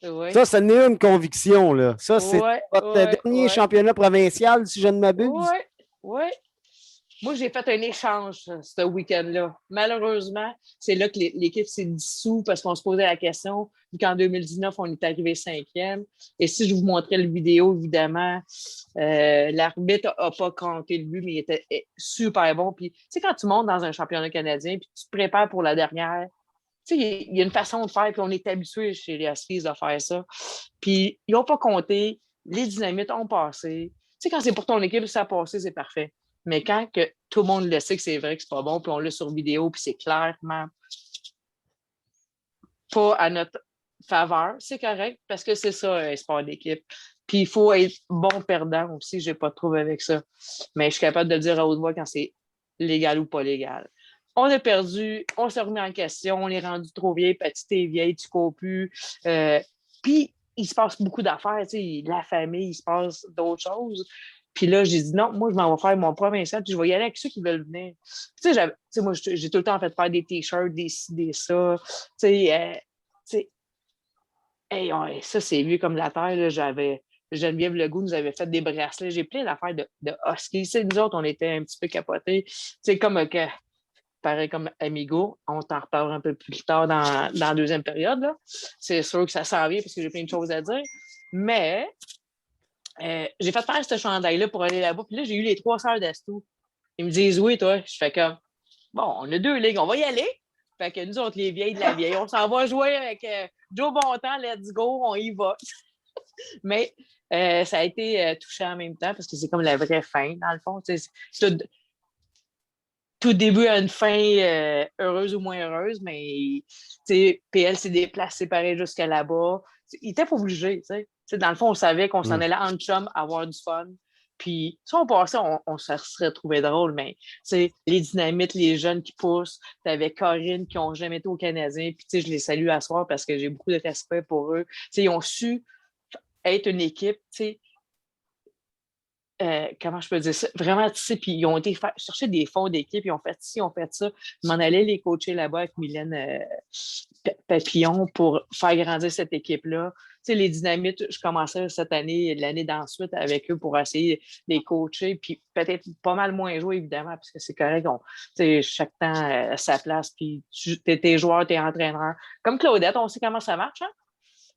Oui. Ça, ce n'est une conviction, là. Ça, c'est votre dernier championnat provincial, si je ne m'abuse. Oui, oui. Moi, j'ai fait un échange ce week-end-là. Malheureusement, c'est là que l'équipe s'est dissoute parce qu'on se posait la question, vu qu'en 2019, on est arrivé 5e. Et si je vous montrais le vidéo, évidemment, l'arbitre n'a pas compté le but, mais il était super bon. Puis, tu sais, quand tu montes dans un championnat canadien, puis tu te prépares pour la dernière, tu sais, il y a une façon de faire, puis on est habitué chez les Huskies de faire ça. Puis, ils n'ont pas compté, les dynamites ont passé. Tu sais, quand c'est pour ton équipe, ça a passé, c'est parfait. Mais quand que tout le monde le sait que c'est vrai que c'est pas bon, puis on l'a sur vidéo, puis c'est clairement pas à notre faveur, c'est correct, parce que c'est ça, un sport d'équipe. Puis il faut être bon perdant aussi, j'ai pas de trouble avec ça. Mais je suis capable de le dire à haute voix quand c'est légal ou pas légal. On a perdu, on s'est remis en question, on est rendu trop vieille, petite et vieille, tu cours plus. Puis il se passe beaucoup d'affaires, tu sais, la famille, il se passe d'autres choses. Puis là, j'ai dit non, moi, je m'en vais faire mon provincial, puis je vais y aller avec ceux qui veulent venir. Tu sais, moi, j'ai tout le temps fait faire des t-shirts, des ci, des ça. Tu sais, hey, ça, c'est vieux comme la terre. Là, Geneviève Legault nous avait fait des bracelets. J'ai plein d'affaires de husky. Nous autres, on était un petit peu capotés. C'est comme que pareil comme Amigo. On t'en reparlera un peu plus tard dans la deuxième période. Là. C'est sûr que ça s'en vient parce que j'ai plein de choses à dire. Mais j'ai fait faire ce chandail-là pour aller là-bas. Puis là, j'ai eu les 3 sœurs d'Astou. Ils me disent oui, toi. Je fais comme bon, on a 2 ligues, on va y aller. Fait que nous autres, les vieilles de la vieille, on s'en va jouer avec Joe Bontemps, let's go, on y va. Mais ça a été touchant en même temps parce que c'est comme la vraie fin, dans le fond. Tout début a une fin heureuse ou moins heureuse, mais PL s'est déplacé pareil jusqu'à là-bas. Il était pas obligé. Dans le fond, on savait qu'on s'en allait en chum avoir du fun. Puis, si on passait, on se serait trouvé drôle, mais les dynamites, les jeunes qui poussent, t'avais Corinne qui n'ont jamais été au Canadien, puis je les salue à soir parce que j'ai beaucoup de respect pour eux. Ils ont su être une équipe, comment je peux dire ça? Vraiment, puis ils ont été chercher des fonds d'équipe, ils ont fait ci, ils ont fait ça. Je m'en allais les coacher là-bas avec Mylène Papillon pour faire grandir cette équipe-là. Les dynamites, je commençais cette année, l'année d'ensuite avec eux pour essayer de les coacher, puis peut-être pas mal moins jouer, évidemment, parce que c'est correct, chaque temps à sa place, puis t'es joueur, t'es entraîneur. Comme Claudette, on sait comment ça marche, hein?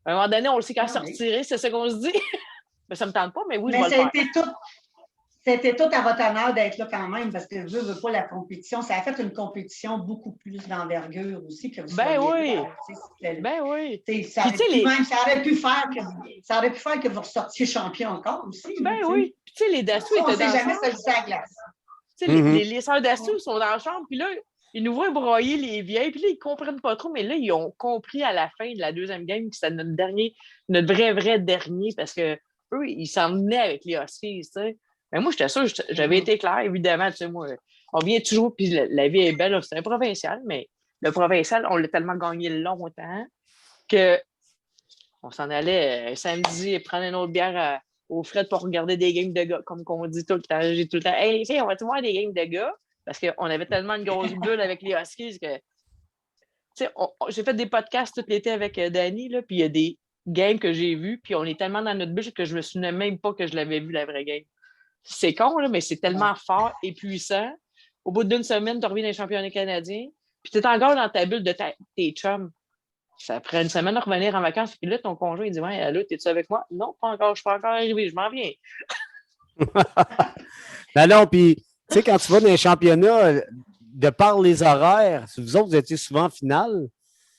À un moment donné, on le sait quand se retirer, c'est ça qu'on se dit. Mais ça ne me tente pas, mais oui, je vais le faire. C'était tout à votre honneur d'être là quand même, parce que je veux pas la compétition. Ça a fait une compétition beaucoup plus d'envergure aussi que vous oui. Ça aurait pu faire que vous ressortiez champion encore aussi. Oui. Puis les Dastou étaient dans jamais ça à glace. Les sœurs Dastou sont dans la chambre, puis là, ils nous voient broyer les vieilles, puis là, ils comprennent pas trop, mais là, ils ont compris à la fin de la deuxième game que c'était notre vrai dernier, parce que eux, ils s'en venaient avec les Huskies, Mais moi, j'étais sûre, j'avais été clair, évidemment, moi, on vient toujours, puis la vie est belle, c'est un provincial, mais le provincial, on l'a tellement gagné longtemps qu'on s'en allait samedi prendre une autre bière au Fred pour regarder des games de gars, comme on dit tout le temps. J'ai tout le temps, hey les filles, on va-tu voir des games de gars? Parce qu'on avait tellement une grosse bulle avec les Huskies que, j'ai fait des podcasts tout l'été avec Danny, puis il y a des games que j'ai vus, puis on est tellement dans notre bulle que je me souvenais même pas que je l'avais vu, la vraie game. C'est con, là, mais c'est tellement fort et puissant. Au bout d'une semaine, tu reviens dans les championnats canadiens, puis tu es encore dans ta bulle de tes chums. Ça prend une semaine à revenir en vacances, puis là, ton conjoint, il dit « Ouais, allô, t'es-tu avec moi? » Non, pas encore, je suis pas encore arrivé, je m'en viens. Non, puis, tu sais, quand tu vas dans les championnats, de par les horaires, vous autres, vous étiez souvent en finale.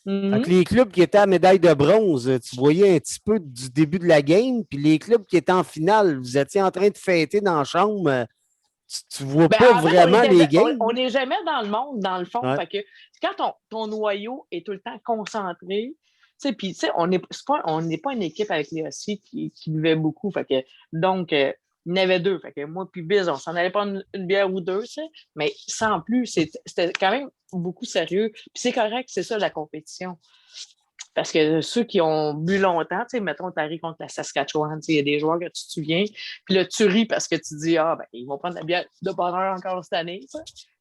Donc, les clubs qui étaient à médaille de bronze, tu voyais un petit peu du début de la game, puis les clubs qui étaient en finale, vous étiez en train de fêter dans la chambre, tu vois pas vraiment les games. On n'est jamais dans le monde, dans le fond. Ouais. Fait que quand ton noyau est tout le temps concentré, puis on n'est pas une équipe avec les Huskies qui buvait beaucoup. Fait que, donc, il y en avait 2. Fait que moi puis Biz, on s'en allait prendre une bière ou 2, mais sans plus, c'était quand même beaucoup sérieux. Puis c'est correct, c'est ça la compétition. Parce que ceux qui ont bu longtemps, mettons, tu arrives contre la Saskatchewan, il y a des joueurs que tu te souviens, puis là, tu ris parce que tu dis, ils vont prendre la bière de bonheur encore cette année.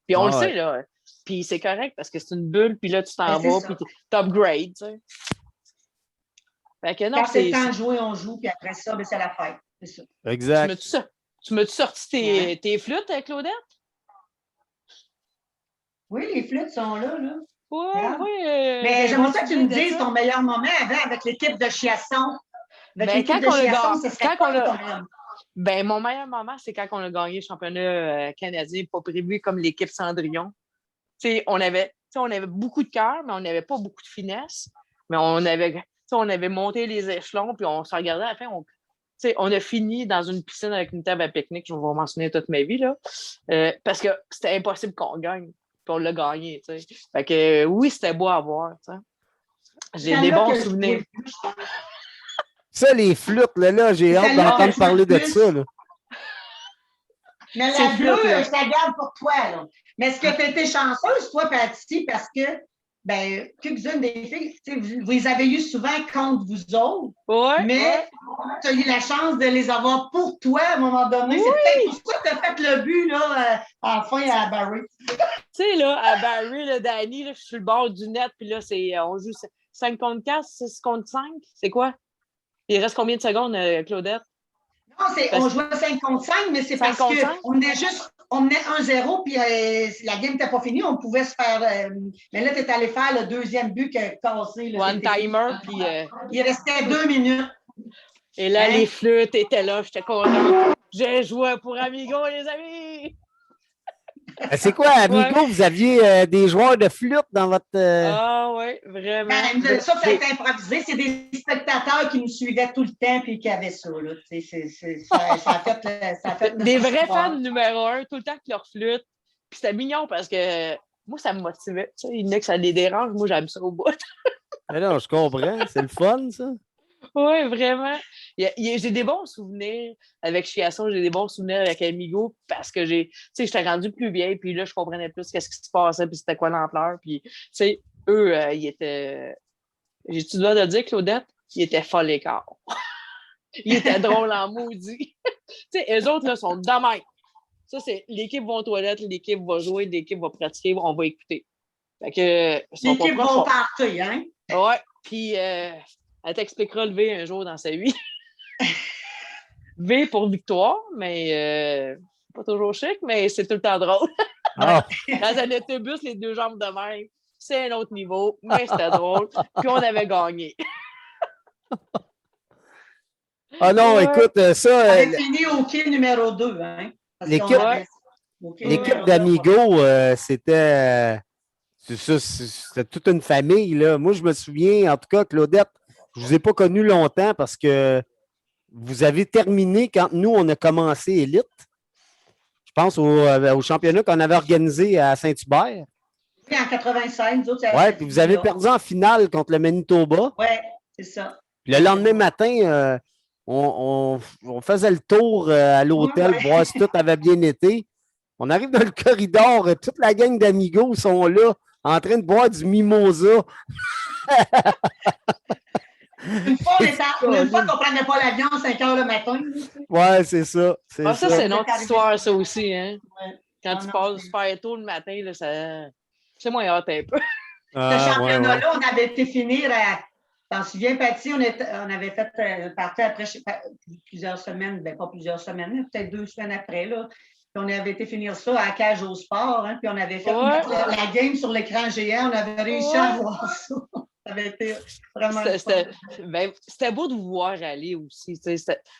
Puis on le sait, là. Puis c'est correct parce que c'est une bulle, puis là, tu t'en vas, puis tu upgrades. Fait que non, quand c'est le temps de jouer, on joue, puis après ça, c'est la fête. C'est ça. Exact. Tu m'as-tu sorti tes flûtes, Claudette? Oui, les flûtes sont là. Oui. Mais j'aimerais ça que tu me dises ton meilleur moment avec l'équipe de Chiasson. Mon meilleur moment, c'est quand on a gagné le championnat canadien, pas prévu comme l'équipe Cendrillon. On avait beaucoup de cœur, mais on n'avait pas beaucoup de finesse. Mais on avait monté les échelons, puis on se regardait à la fin. On a fini dans une piscine avec une table à pique-nique, je vais vous mentionner toute ma vie, là, parce que c'était impossible qu'on gagne. Puis on l'a gagné. Fait que oui, c'était beau à voir. J'ai des bons souvenirs. Ça, les flûtes, là j'ai hâte d'entendre parler de ça. Là. Mais la bleue, je la garde pour toi. Là. Mais est-ce que tu as été chanceuse, toi, Patty, parce que quelques-unes des filles, vous les avez eues souvent contre vous autres, mais tu as eu la chance de les avoir pour toi à un moment donné. C'est peut-être pour ça que tu as fait le but là, enfin à Barrie. Tu sais, là, à Barrie, là, Danny, là, je suis sur le bord du net, puis là, on joue 5 contre 4, 6 contre 5. C'est quoi? Il reste combien de secondes, Claudette? Non, on joue à 5 contre 5, mais c'est parce qu'on est juste on menait 1-0, puis la game n'était pas finie, on pouvait se faire. Mais là, tu es allé faire le deuxième but qui a cassé. Là, One-timer, puis. Il restait 2 minutes. Et là, les flûtes étaient là, j'étais contente. J'ai joué pour Amigo, les amis! C'est quoi, Amigo? Vous aviez des joueurs de flûte dans votre. Ah oui, vraiment. Ben, ça a été improvisé. C'est des spectateurs qui nous suivaient tout le temps et qui avaient ça. Là. Ça a fait des vrais fans numéro 1, tout le temps avec leur flûte. Puis c'était mignon parce que moi, ça me motivait. Tu sais, il y en a que ça les dérange. Moi, j'aime ça au bout. Alors, je comprends. C'est le fun, ça. Oui, vraiment. J'ai des bons souvenirs avec Chiasson, j'ai des bons souvenirs avec Amigo parce que j'étais rendue plus vieille, puis là, je comprenais plus qu'est-ce qui se passait, puis c'était quoi l'ampleur. Puis, tu sais, eux, ils étaient. J'ai-tu le droit de dire, Claudette? Ils étaient folles l'écart. Ils étaient drôles en maudit. Tu sais, eux autres, là, sont de même. Ça, c'est l'équipe va aux toilettes, l'équipe va jouer, l'équipe va pratiquer, on va écouter. Fait que. L'équipe va partir, hein? Ouais, puis. Elle t'expliquera le V un jour dans sa vie. V pour victoire, mais pas toujours chic, mais c'est tout le temps drôle. Dans un autobus, les deux jambes de même, c'est un autre niveau, mais c'était drôle. Puis on avait gagné. Ah non, écoute, ça. On avait fini au quai numéro 2. Hein? L'équipe d'Amigo, c'était toute une famille. Là. Moi, je me souviens, en tout cas, Claudette, je ne vous ai pas connu longtemps parce que vous avez terminé quand nous, on a commencé Élite. Je pense au championnat qu'on avait organisé à Saint-Hubert. Oui, en 85, nous autres, oui, puis vous avez perdu en finale contre le Manitoba. Oui, c'est ça. Puis le lendemain matin, on faisait le tour à l'hôtel, voir si tout avait bien été. On arrive dans le corridor, toute la gang d'amigos sont là, en train de boire du mimosa. Une fois, qu'on ne prenait pas l'avion à 5 heures le matin. Ouais, c'est ça. Ça, c'est une autre histoire, ça aussi. Hein? Ouais. Quand tu passes super tôt le matin, là, c'est moins hâte un peu. Ce championnat-là, on avait été finir à. T'en souviens, Patty, on avait fait partir après plusieurs semaines, ben pas plusieurs semaines, peut-être 2 semaines après, là. Puis on avait été finir ça à la cage au sport, hein, puis on avait fait la game sur l'écran géant, on avait réussi à voir ça. Ça avait été vraiment. C'était beau de vous voir aller aussi.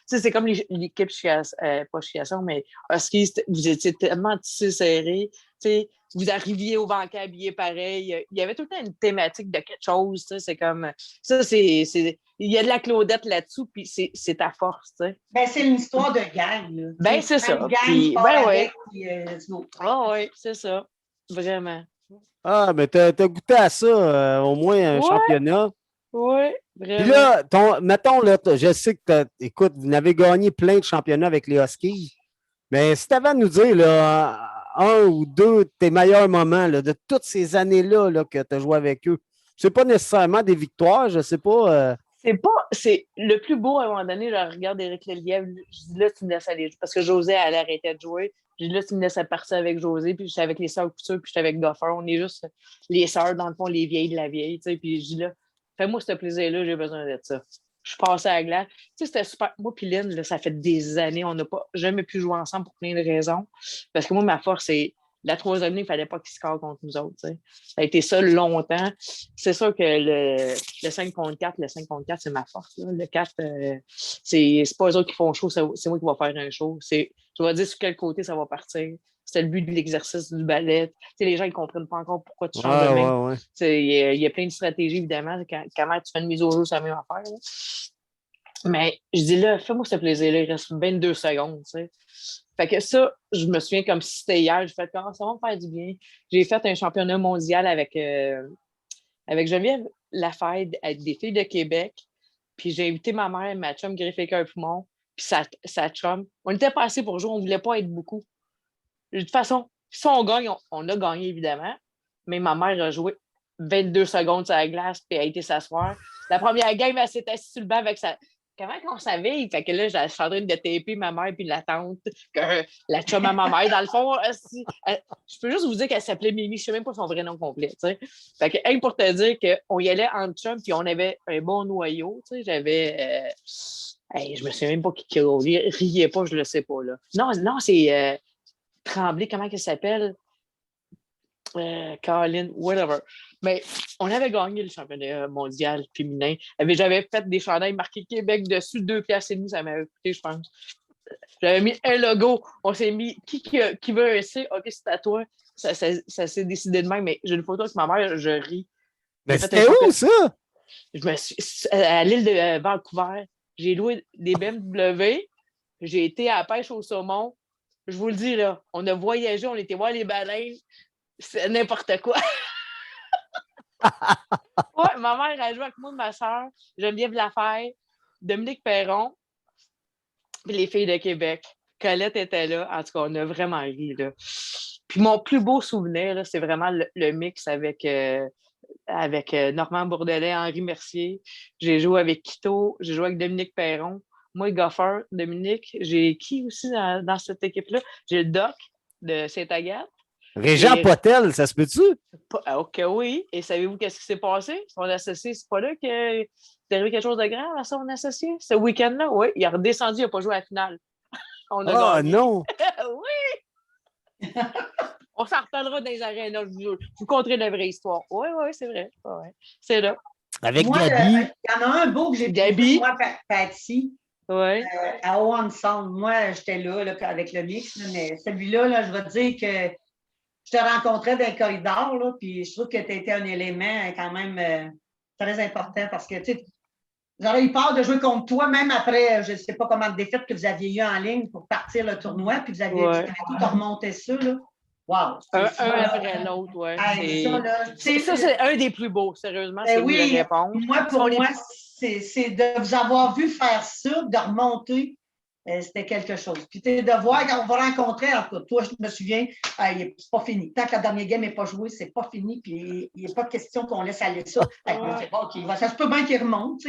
C'est comme l'équipe pas Chiasson, mais Husky, vous étiez tellement tissés serrés. Vous arriviez au banquet habillés pareil. Il y avait tout le temps une thématique de quelque chose. C'est comme. Ça, il y a de la Claudette là-dessous, puis c'est ta force. Ben, c'est une histoire de gang. Là. Ben, c'est ça. Puis, oui, c'est ça. Vraiment. Ah, mais t'as goûté à ça, au moins un championnat. Oui, vraiment. Puis là, mettons, là, je sais que écoute, vous avez gagné plein de championnats avec les Huskies. Mais si tu avais à nous dire là, un ou deux de tes meilleurs moments là, de toutes ces années-là là, que tu as joué avec eux, c'est pas nécessairement des victoires, je sais pas. C'est le plus beau à un moment donné, je regarde Éric Lelièvre, je dis là, tu me laisses aller. Parce que José, elle arrêtait de jouer. Je dis là, tu me laisses partir avec José, puis j'étais avec les sœurs Couture, puis j'étais avec Goffer. On est juste les sœurs, dans le fond, les vieilles de la vieille. Puis je dis là, fais-moi ce plaisir-là, j'ai besoin de ça. Je suis passée à la glace. Tu sais, c'était super. Moi, puis Lynn, là, ça fait des années, on n'a pas jamais pu jouer ensemble pour plein de raisons. Parce que moi, ma force, c'est la troisième année, il ne fallait pas qu'ils scorent contre nous autres. T'sais. Ça a été ça longtemps. C'est sûr que le 5 contre 4, c'est ma force. Là. Le 4, c'est pas eux autres qui font show, c'est moi qui vais faire un show. Je vais dire sur quel côté ça va partir. C'était le but de l'exercice du ballet. T'sais, les gens ne comprennent pas encore pourquoi tu changes de main. Il y a plein de stratégies, évidemment. Quand tu fais une mise au jeu, c'est la même affaire. Là. Mais je dis là, fais-moi ce plaisir-là, il reste 22 secondes. T'sais. Fait que ça, je me souviens comme si c'était hier, j'ai fait ça va me faire du bien. J'ai fait un championnat mondial avec Geneviève Lafayette, avec des filles de Québec. Puis j'ai invité ma mère, ma chum Griffe-Cœur Poumon, puis sa chum. On n'était pas assez pour jouer, on ne voulait pas être beaucoup. De toute façon, si on gagne, on a gagné évidemment, mais ma mère a joué 22 secondes sur la glace, puis elle a été s'asseoir. La première game, elle s'est assise sur le banc avec sa. Comment qu'on savait? Fait que là, je suis en train de taper ma mère puis la tante, que la chum à ma mère. Dans le fond, je peux juste vous dire qu'elle s'appelait Mimi. Je ne sais même pas son vrai nom complet. T'sais. Fait que, pour te dire qu'on y allait en chum puis on avait un bon noyau. J'avais. Je me souviens même pas qui riait pas, je le sais pas. Là. Non, c'est Tremblay, comment elle s'appelle? Caroline, whatever. Mais on avait gagné le championnat mondial féminin. J'avais fait des chandails marqués Québec dessus, 2 piastres et demi, ça m'avait coûté, je pense. J'avais mis un logo. On s'est mis qui veut un C? OK, c'est à toi. Ça s'est décidé de même, mais j'ai une photo avec ma mère, je ris. Mais c'était où, ça? Je me suis à l'île de Vancouver. J'ai loué des BMW. J'ai été à la pêche au saumon. Je vous le dis, là, on a voyagé, on était voir les baleines. C'est n'importe quoi. Ouais, ma mère a joué avec moi, ma soeur, Geneviève Laferre, Dominique Perron, puis les filles de Québec. Colette était là. En tout cas, on a vraiment ri, là. Puis mon plus beau souvenir, là, c'est vraiment le mix avec Normand Bourdelet, Henri Mercier. J'ai joué avec Quito, j'ai joué avec Dominique Perron. Moi, Goffer, Dominique. J'ai qui aussi dans cette équipe-là? J'ai le Doc de Saint-Agathe. Régent Potel, ça se peut-tu? OK, oui. Et savez-vous qu'est-ce qui s'est passé? Son associé, c'est pas là que c'est arrivé quelque chose de grave à son associé? Ce week-end-là, oui. Il est redescendu, il n'a pas joué à la finale. On a gagné. Non! Oui! On s'en reparlera dans les arénas. Je vous conterai la vraie histoire. Oui, c'est vrai. Ouais. C'est là. Avec moi, Gabi. Il y en a un beau que j'ai Gabi. Moi, Patty. Oui. À Owen Sound. Moi, j'étais là, avec le mix, là, mais celui-là, là, je vais te dire que je te rencontrais dans les corridors, là, puis je trouve que tu étais un élément quand même très important parce que, tu sais, j'aurais eu peur de jouer contre toi, même après, je ne sais pas comment de défaites que vous aviez eu en ligne pour partir le tournoi, puis vous aviez tout remonté ça, là. Wow! Un après l'autre, oui. Ça, c'est un des plus beaux, sérieusement, c'est oui, la réponse. Moi, pour moi, c'est de vous avoir vu faire ça, de remonter. C'était quelque chose. Puis de voir quand on va rencontrer, en tout cas, toi, je me souviens, c'est pas fini. Tant que la dernière game n'est pas jouée, c'est pas fini. Puis il n'est pas question qu'on laisse aller ça. Ça se peut bien qu'il remonte.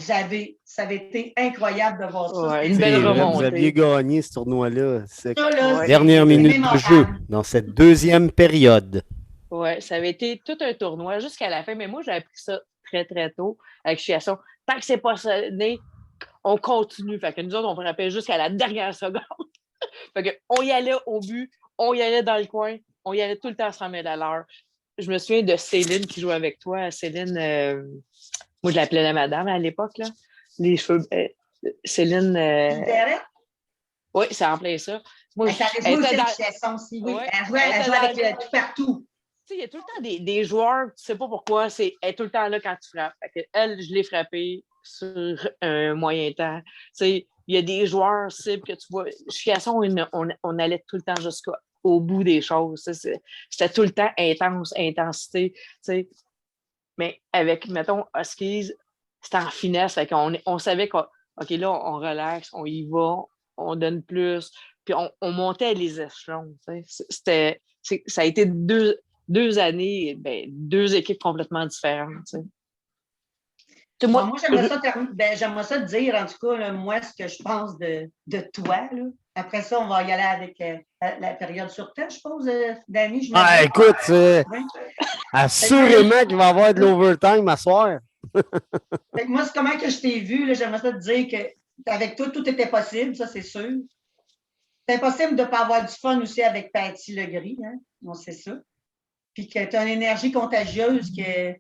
Ça avait été incroyable de voir ça. Une belle remontée. Vous aviez gagné ce tournoi-là. Dernière minute de jeu dans cette deuxième période. Oui, ça avait été tout un tournoi jusqu'à la fin. Mais moi, j'ai appris ça très, très tôt avec Chiasson. Tant que c'est pas sonné, on continue. Fait que nous autres, on frappait jusqu'à la dernière seconde. Fait que on y allait au but, on y allait dans le coin, on y allait tout le temps à 100 000 à l'heure. Je me souviens de Céline qui jouait avec toi. Céline, moi, je l'appelais la madame à l'époque, là. Les cheveux. Céline. Oui, c'est en plein ça. Moi, elle jouait aussi, oui. Elle jouait avec tout partout. Tu sais, il y a tout le temps des joueurs, tu sais pas pourquoi, elle est tout le temps là quand tu frappes. Elle, je l'ai frappée sur un moyen temps. Tu sais, il y a des joueurs cibles que tu vois. Chiasson, on allait tout le temps jusqu'au bout des choses. C'était tout le temps intensité. Tu sais. Mais avec, mettons, Huskies, c'était en finesse. Fait on savait qu'on OK, là, on relaxe, on y va, on donne plus. Puis on montait les échelons. Tu sais. Ça a été deux années, deux équipes complètement différentes. Tu sais. Moi, j'aimerais ça te dire, en tout cas, là, moi, ce que je pense de toi. Là. Après ça, on va y aller avec la période sur tête, je suppose, Dani. Écoute, assurément qu'il va y avoir de l'overtime à soir. Moi, c'est comment que je t'ai vu, là, j'aimerais ça te dire qu'avec toi, tout était possible, ça, c'est sûr. C'est impossible de ne pas avoir du fun aussi avec Patty Legris, hein? On sait ça. Puis que tu as une énergie contagieuse que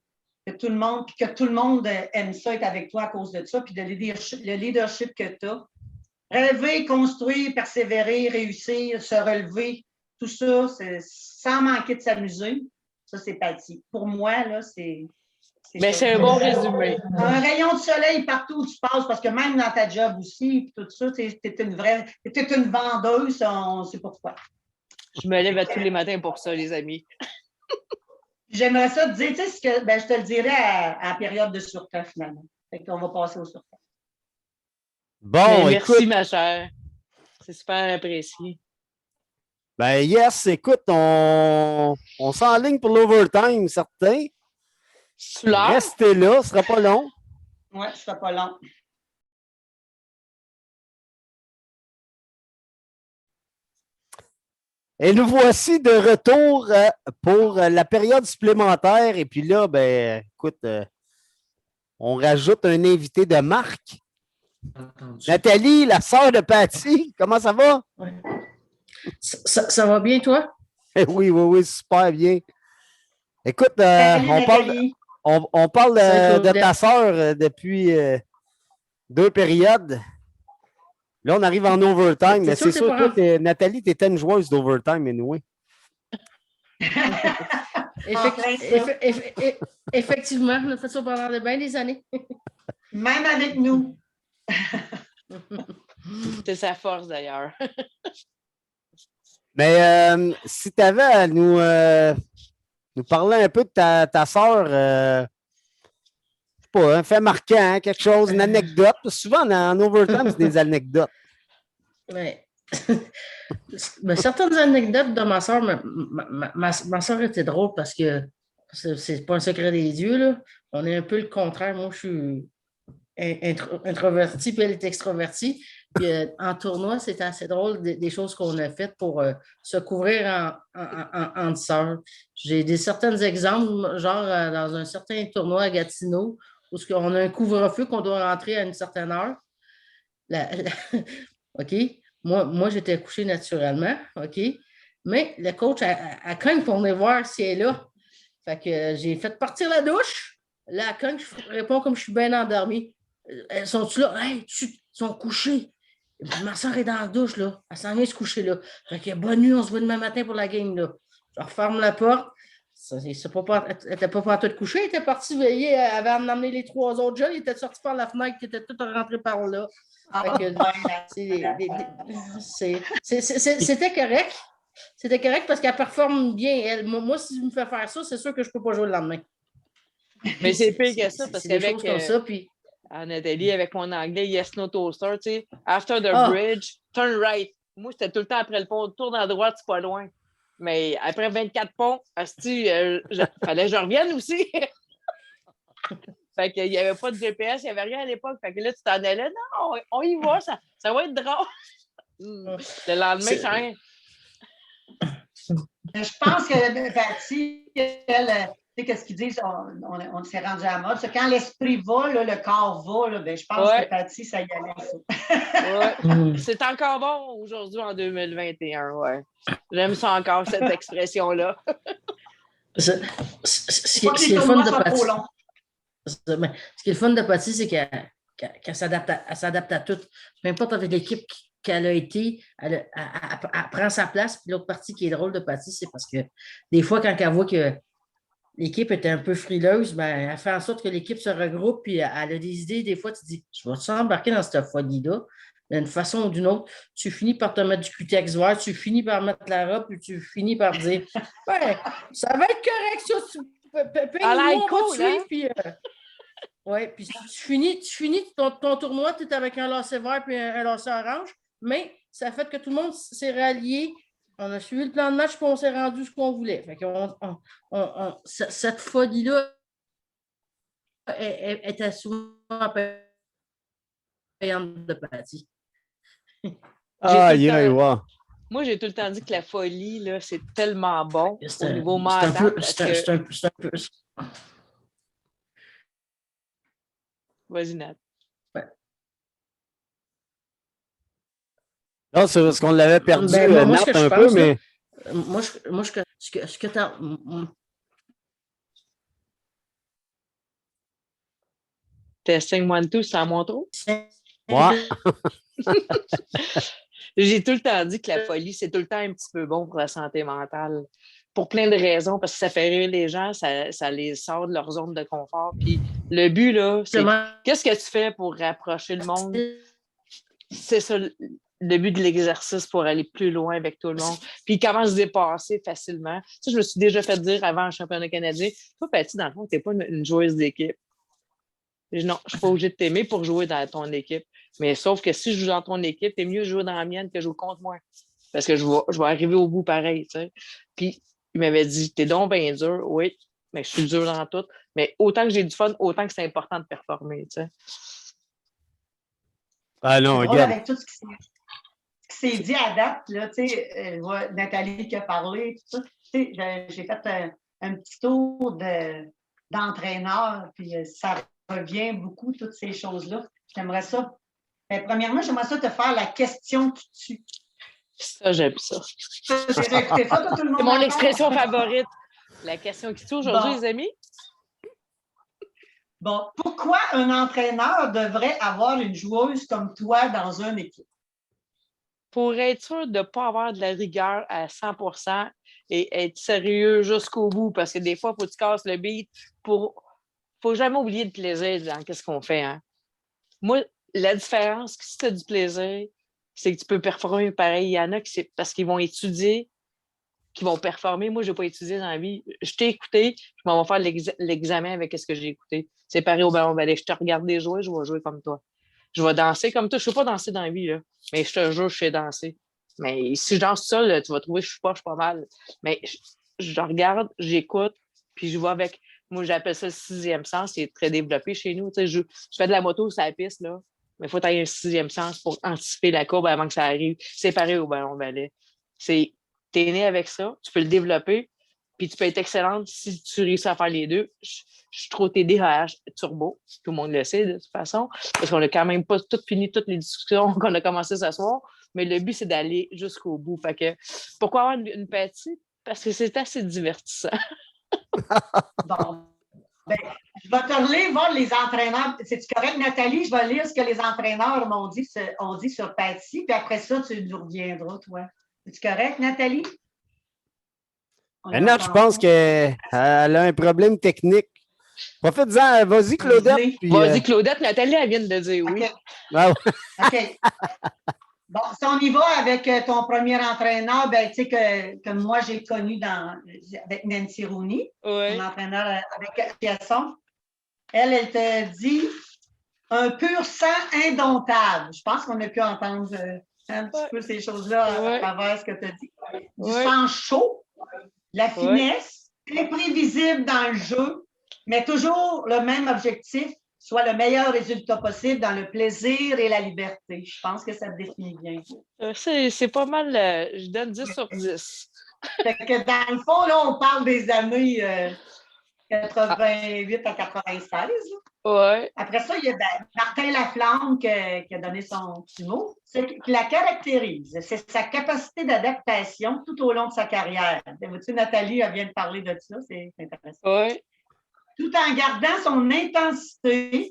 tout le monde aime ça, être avec toi à cause de ça, puis le leadership que tu as. Rêver, construire, persévérer, réussir, se relever, tout ça, sans manquer de s'amuser, ça, c'est Patty. Pour moi, là, c'est un bon résumé. Un rayon de soleil partout où tu passes, parce que même dans ta job aussi, tout ça, tu es une vendeuse, on sait pourquoi. Je me lève tous les matins pour ça, les amis. J'aimerais ça te dire, tu sais, je te le dirais à la période de surtemps, finalement. Fait qu'on va passer au surtemps. Bon, merci, ma chère. C'est super apprécié. Écoute, on s'enligne pour l'overtime, certain. Restez là, ce sera pas long. Oui, ce sera pas long. Et nous voici de retour pour la période supplémentaire. Et puis là, écoute, on rajoute un invité de marque. Nathalie, la sœur de Patty, comment ça va? Oui. Ça va bien, toi? Oui, oui, oui, super bien. Écoute, Salut, on parle, Nathalie. on parle Salut, de ta Claudette. sœur depuis 2 périodes. Là, on arrive en overtime, T'es mais sûr c'est que t'es sûr, pas toi, rendu? Nathalie, tu étais une joueuse d'overtime, anyway. En plein ça. Effectivement, on a fait ça pendant de bien des années. Même avec nous. C'est sa force, d'ailleurs. Mais si tu avais à nous parler un peu de ta sœur, je sais pas, un fait marquant, hein, quelque chose, une anecdote. Souvent, en overtime, c'est des anecdotes. Ouais. Mais certaines anecdotes de ma soeur, ma soeur était drôle parce que c'est pas un secret des dieux, là. On est un peu le contraire. Moi, je suis introverti, puis elle est extrovertie. Puis en tournoi, c'était assez drôle des choses qu'on a faites pour se couvrir en sœurs. J'ai certains exemples, genre dans un certain tournoi à Gatineau, où on a un couvre-feu qu'on doit rentrer à une certaine heure. OK? Moi, j'étais couché naturellement, OK? Mais le coach a cogne pour venir voir si elle est là. Fait que j'ai fait partir la douche. Là, elle cogne, je réponds comme je suis bien endormi. Elles sont-tu là? Hey, ils sont couchés. Ma soeur est dans la douche, là. Elle s'en vient se coucher, là. Fait que bonne nuit, on se voit demain matin pour la game, là. Je referme la porte. Elle n'était pas partie de coucher, elle était partie veiller avant d'emmener les 3 autres jeunes. Ils étaient sortis par la fenêtre, qui étaient tous rentrés par là. C'était correct. C'était correct parce qu'elle performe bien. Elle. Moi, si je me fais faire ça, c'est sûr que je ne peux pas jouer le lendemain. Mais c'est pire que ça, parce c'est des qu'avec choses comme ça. Puis... Nathalie, avec mon anglais, yes, no toaster, tu sais, after the bridge, turn right. Moi, c'était tout le temps après le pont, tourne à droite, c'est pas loin. Mais après 24 ponts, fallait que je revienne aussi. Fait qu'il n'y avait pas de GPS, il n'y avait rien à l'époque. Fait que là, tu t'en allais, non, on y va, ça va être drôle. Le lendemain, c'est rien. Je pense que Patty, elle, tu sais, qu'est-ce qu'ils disent, on s'est rendu à la mode. C'est quand l'esprit va, là, le corps va, là, ben, je pense que Patty, ça y allait. Ouais. C'est encore bon aujourd'hui en 2021, ouais. J'aime ça encore, cette expression-là. Ce qui est le fun de Patty. Ce qui est le fun de Patty, c'est qu'elle s'adapte à tout. Peu importe avec l'équipe qu'elle a été, elle prend sa place. Puis l'autre partie qui est drôle de Patty, c'est parce que des fois, quand elle voit que l'équipe est un peu frileuse, ben, elle fait en sorte que l'équipe se regroupe, puis elle a des idées. Des fois, tu dis, je vais t'embarquer dans cette folie-là. D'une façon ou d'une autre, tu finis par te mettre du cutex vert, tu finis par mettre la robe, puis tu finis par dire, ben, ça va être correct, ça. On va te suivre, puis... Oui, puis tu finis ton tournoi, tu es avec un lacet vert et un lacet orange, mais ça fait que tout le monde s'est rallié. On a suivi le plan de match et on s'est rendu ce qu'on voulait. Fait que cette folie-là était souvent payante de Patty. Moi, j'ai tout le temps dit que la folie, là, c'est tellement bon au niveau mental. C'est un peu... Vas-y, Nat. Ouais. Non, c'est parce qu'on l'avait perdu, moi, Nat, un peu, mais... Ce que tu as... Testing 1, 2, sans mon trop? Ouais. J'ai tout le temps dit que la folie, c'est tout le temps un petit peu bon pour la santé mentale. Pour plein de raisons, parce que ça fait rire les gens, ça les sort de leur zone de confort. Puis le but, là, c'est qu'est-ce que tu fais pour rapprocher le monde? C'est ça le but de l'exercice pour aller plus loin avec tout le monde. Puis comment se dépasser facilement. Ça, je me suis déjà fait dire avant le championnat canadien, toi, Patty, dans le fond, tu n'es pas une joueuse d'équipe. Non, je ne suis pas obligée de t'aimer pour jouer dans ton équipe. Mais sauf que si je joue dans ton équipe, c'est mieux de jouer dans la mienne que de jouer contre moi. Parce que je vais arriver au bout pareil, tu sais. Puis, il m'avait dit, t'es donc bien dur. Oui, mais je suis dur dans tout. Mais autant que j'ai du fun, autant que c'est important de performer, tu sais. Ah non, regarde. Avec tout ce qui s'est dit à date, là, tu sais, Nathalie qui a parlé, tout ça, tu sais, j'ai fait un petit tour d'entraîneur, puis ça revient beaucoup, toutes ces choses-là. J'aimerais ça. Premièrement, j'aimerais ça te faire la question qui tue. Ça, j'aime ça. T'as déjà écouté ça, toi, tout le monde? C'est mon entend? expression favorite. La question qui tue aujourd'hui, Bon. les amis? Bon, pourquoi un entraîneur devrait avoir une joueuse comme toi dans une équipe? Pour être sûr de ne pas avoir de la rigueur à 100% et être sérieux jusqu'au bout, parce que des fois, il faut que tu casses le beat. Faut jamais oublier le plaisir dans qu'est-ce qu'on fait. Hein? Moi, la différence, si tu as du plaisir, c'est que tu peux performer pareil. Il y en a qui c'est parce qu'ils vont étudier, qui vont performer. Moi, je n'ai pas étudié dans la vie. Je t'ai écouté, je m'en vais faire l'examen avec ce que j'ai écouté. C'est pareil au ballon ballet. Je te regarde jouer, je vais jouer comme toi. Je vais danser comme toi. Je ne sais pas danser dans la vie, là, mais je te jure, je sais danser. Mais si je danse seule, tu vas trouver que je suis pas mal. Mais je regarde, j'écoute, puis je vais avec. Moi, j'appelle ça le sixième sens. C'est très développé chez nous. Je fais de la moto sur la piste, là. Mais il faut avoir un sixième sens pour anticiper la courbe avant que ça arrive. C'est pareil au ballon ballet. T'es né avec ça, tu peux le développer, puis tu peux être excellente si tu réussis à faire les deux. Je suis trop TDAH turbo, tout le monde le sait de toute façon, parce qu'on n'a quand même pas tout fini toutes les discussions qu'on a commencées ce soir, mais le but, c'est d'aller jusqu'au bout. Fait que, pourquoi avoir une partie? Parce que c'est assez divertissant. Bon. Ben, je vais te relire voir les entraîneurs. C'est-tu correct, Nathalie? Je vais lire ce que les entraîneurs ont dit sur Patty, puis après ça, tu nous reviendras, toi. C'est-tu correct, Nathalie? Non, je pense qu'elle a un problème technique. Profite-en, vas-y, Claudette. Puis, vas-y, Claudette, Nathalie, elle vient de dire oui. Okay. Ah ouais. OK. Bon, si on y va avec ton premier entraîneur, ben, tu sais que moi, j'ai connu avec Nancy Rooney, mon entraîneur avec Piasson. Elle te dit un pur sang indomptable. Je pense qu'on a pu entendre un petit peu ces choses-là à travers ce que tu as dit. Du sang chaud, la finesse, imprévisible dans le jeu, mais toujours le même objectif, soit le meilleur résultat possible dans le plaisir et la liberté. Je pense que ça te définit bien. C'est pas mal, je donne 10 sur 10. Fait que dans le fond, là, on parle des années 88 à 96. Ouais. Après ça, il y a Martin Laflamme qui a donné son petit mot. Ce qui la caractérise, c'est sa capacité d'adaptation tout au long de sa carrière. Vois-tu, Nathalie vient de parler de ça, c'est intéressant. Ouais. Tout en gardant son intensité,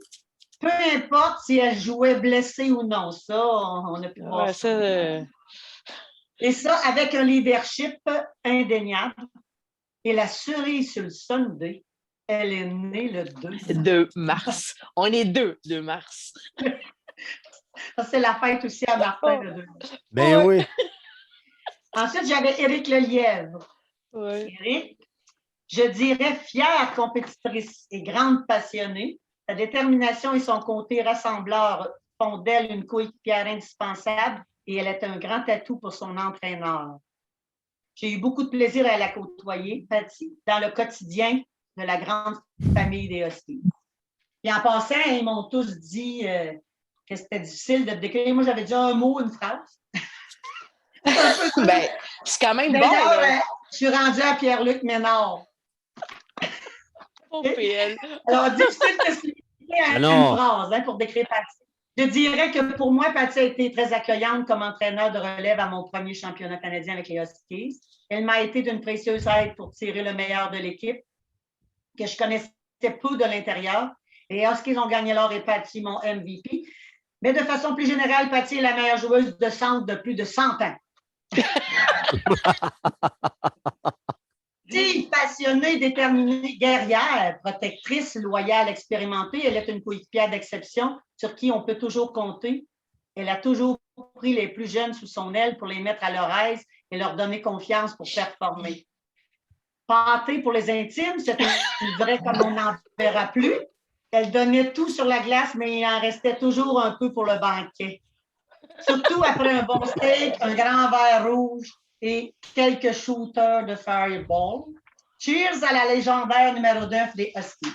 peu importe si elle jouait blessée ou non. Ça, on a pu voir ça. Et ça, avec un leadership indéniable. Et la cerise sur le Sunday, elle est née le 2 mars. On est 2 mars. Ça, c'est la fête aussi à Martin le 2 mars. Ben oui. Ensuite, j'avais Éric Lelièvre. Éric, je dirais fière compétitrice et grande passionnée. Sa détermination et son côté rassembleur font d'elle une coéquipière indispensable et elle est un grand atout pour son entraîneur. J'ai eu beaucoup de plaisir à la côtoyer, Patty, dans le quotidien de la grande famille des Huskies. Puis en passant, ils m'ont tous dit que c'était difficile de décrire. Moi, j'avais dit un mot, une phrase. Ben, c'est quand même bon. Je suis rendue à Pierre-Luc Ménard. Oh, PL. Alors, difficile de se limiter à une phrase pour décrire Patty. Je dirais que pour moi, Patty a été très accueillante comme entraîneur de relève à mon premier championnat canadien avec les Huskies. Elle m'a été d'une précieuse aide pour tirer le meilleur de l'équipe, que je connaissais peu de l'intérieur. Les Huskies ont gagné l'or et Patty, mon MVP. Mais de façon plus générale, Patty est la meilleure joueuse de centre de plus de 100 ans. Passionnée, déterminée, guerrière, protectrice, loyale, expérimentée, elle est une coéquipière d'exception sur qui on peut toujours compter. Elle a toujours pris les plus jeunes sous son aile pour les mettre à leur aise et leur donner confiance pour performer. Pâtée pour les intimes, c'était vrai comme on n'en verra plus. Elle donnait tout sur la glace, mais il en restait toujours un peu pour le banquet. Surtout après un bon steak, un grand verre rouge et quelques shooters de fireball. Cheers à la légendaire numéro 9 des Huskies.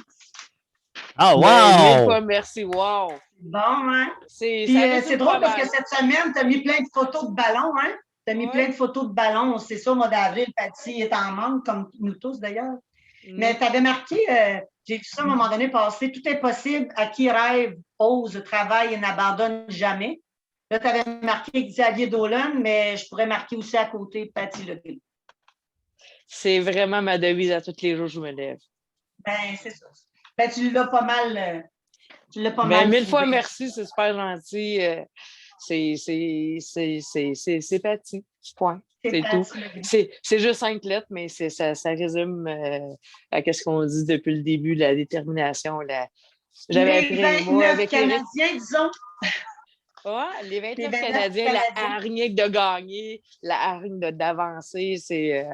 Ah, wow! Ben, merci, wow! Bon, hein? C'est drôle parce que cette semaine, tu as mis plein de photos de ballons, hein? Tu as mis plein de photos de ballons. C'est ça, au mois d'avril, Patty est en manque, comme nous tous d'ailleurs. Mais tu avais marqué, j'ai vu ça à un moment donné passer, tout est possible à qui rêve, ose, travaille et n'abandonne jamais. Là, tu avais marqué Xavier Dolan, mais je pourrais marquer aussi à côté Patty Leguin. C'est vraiment ma devise à tous les jours, je me lève. Ben, c'est ça. Ben, tu l'as pas mal. Mille fois merci, c'est super gentil. C'est Patty. Point. C'est tout. C'est juste 5 lettres, mais ça résume à ce qu'on dit depuis le début, la détermination. J'avais appris un mot avec Canadiens, disons. Ouais, les 29 Canadiens, la hargne de gagner, la hargne d'avancer, c'est...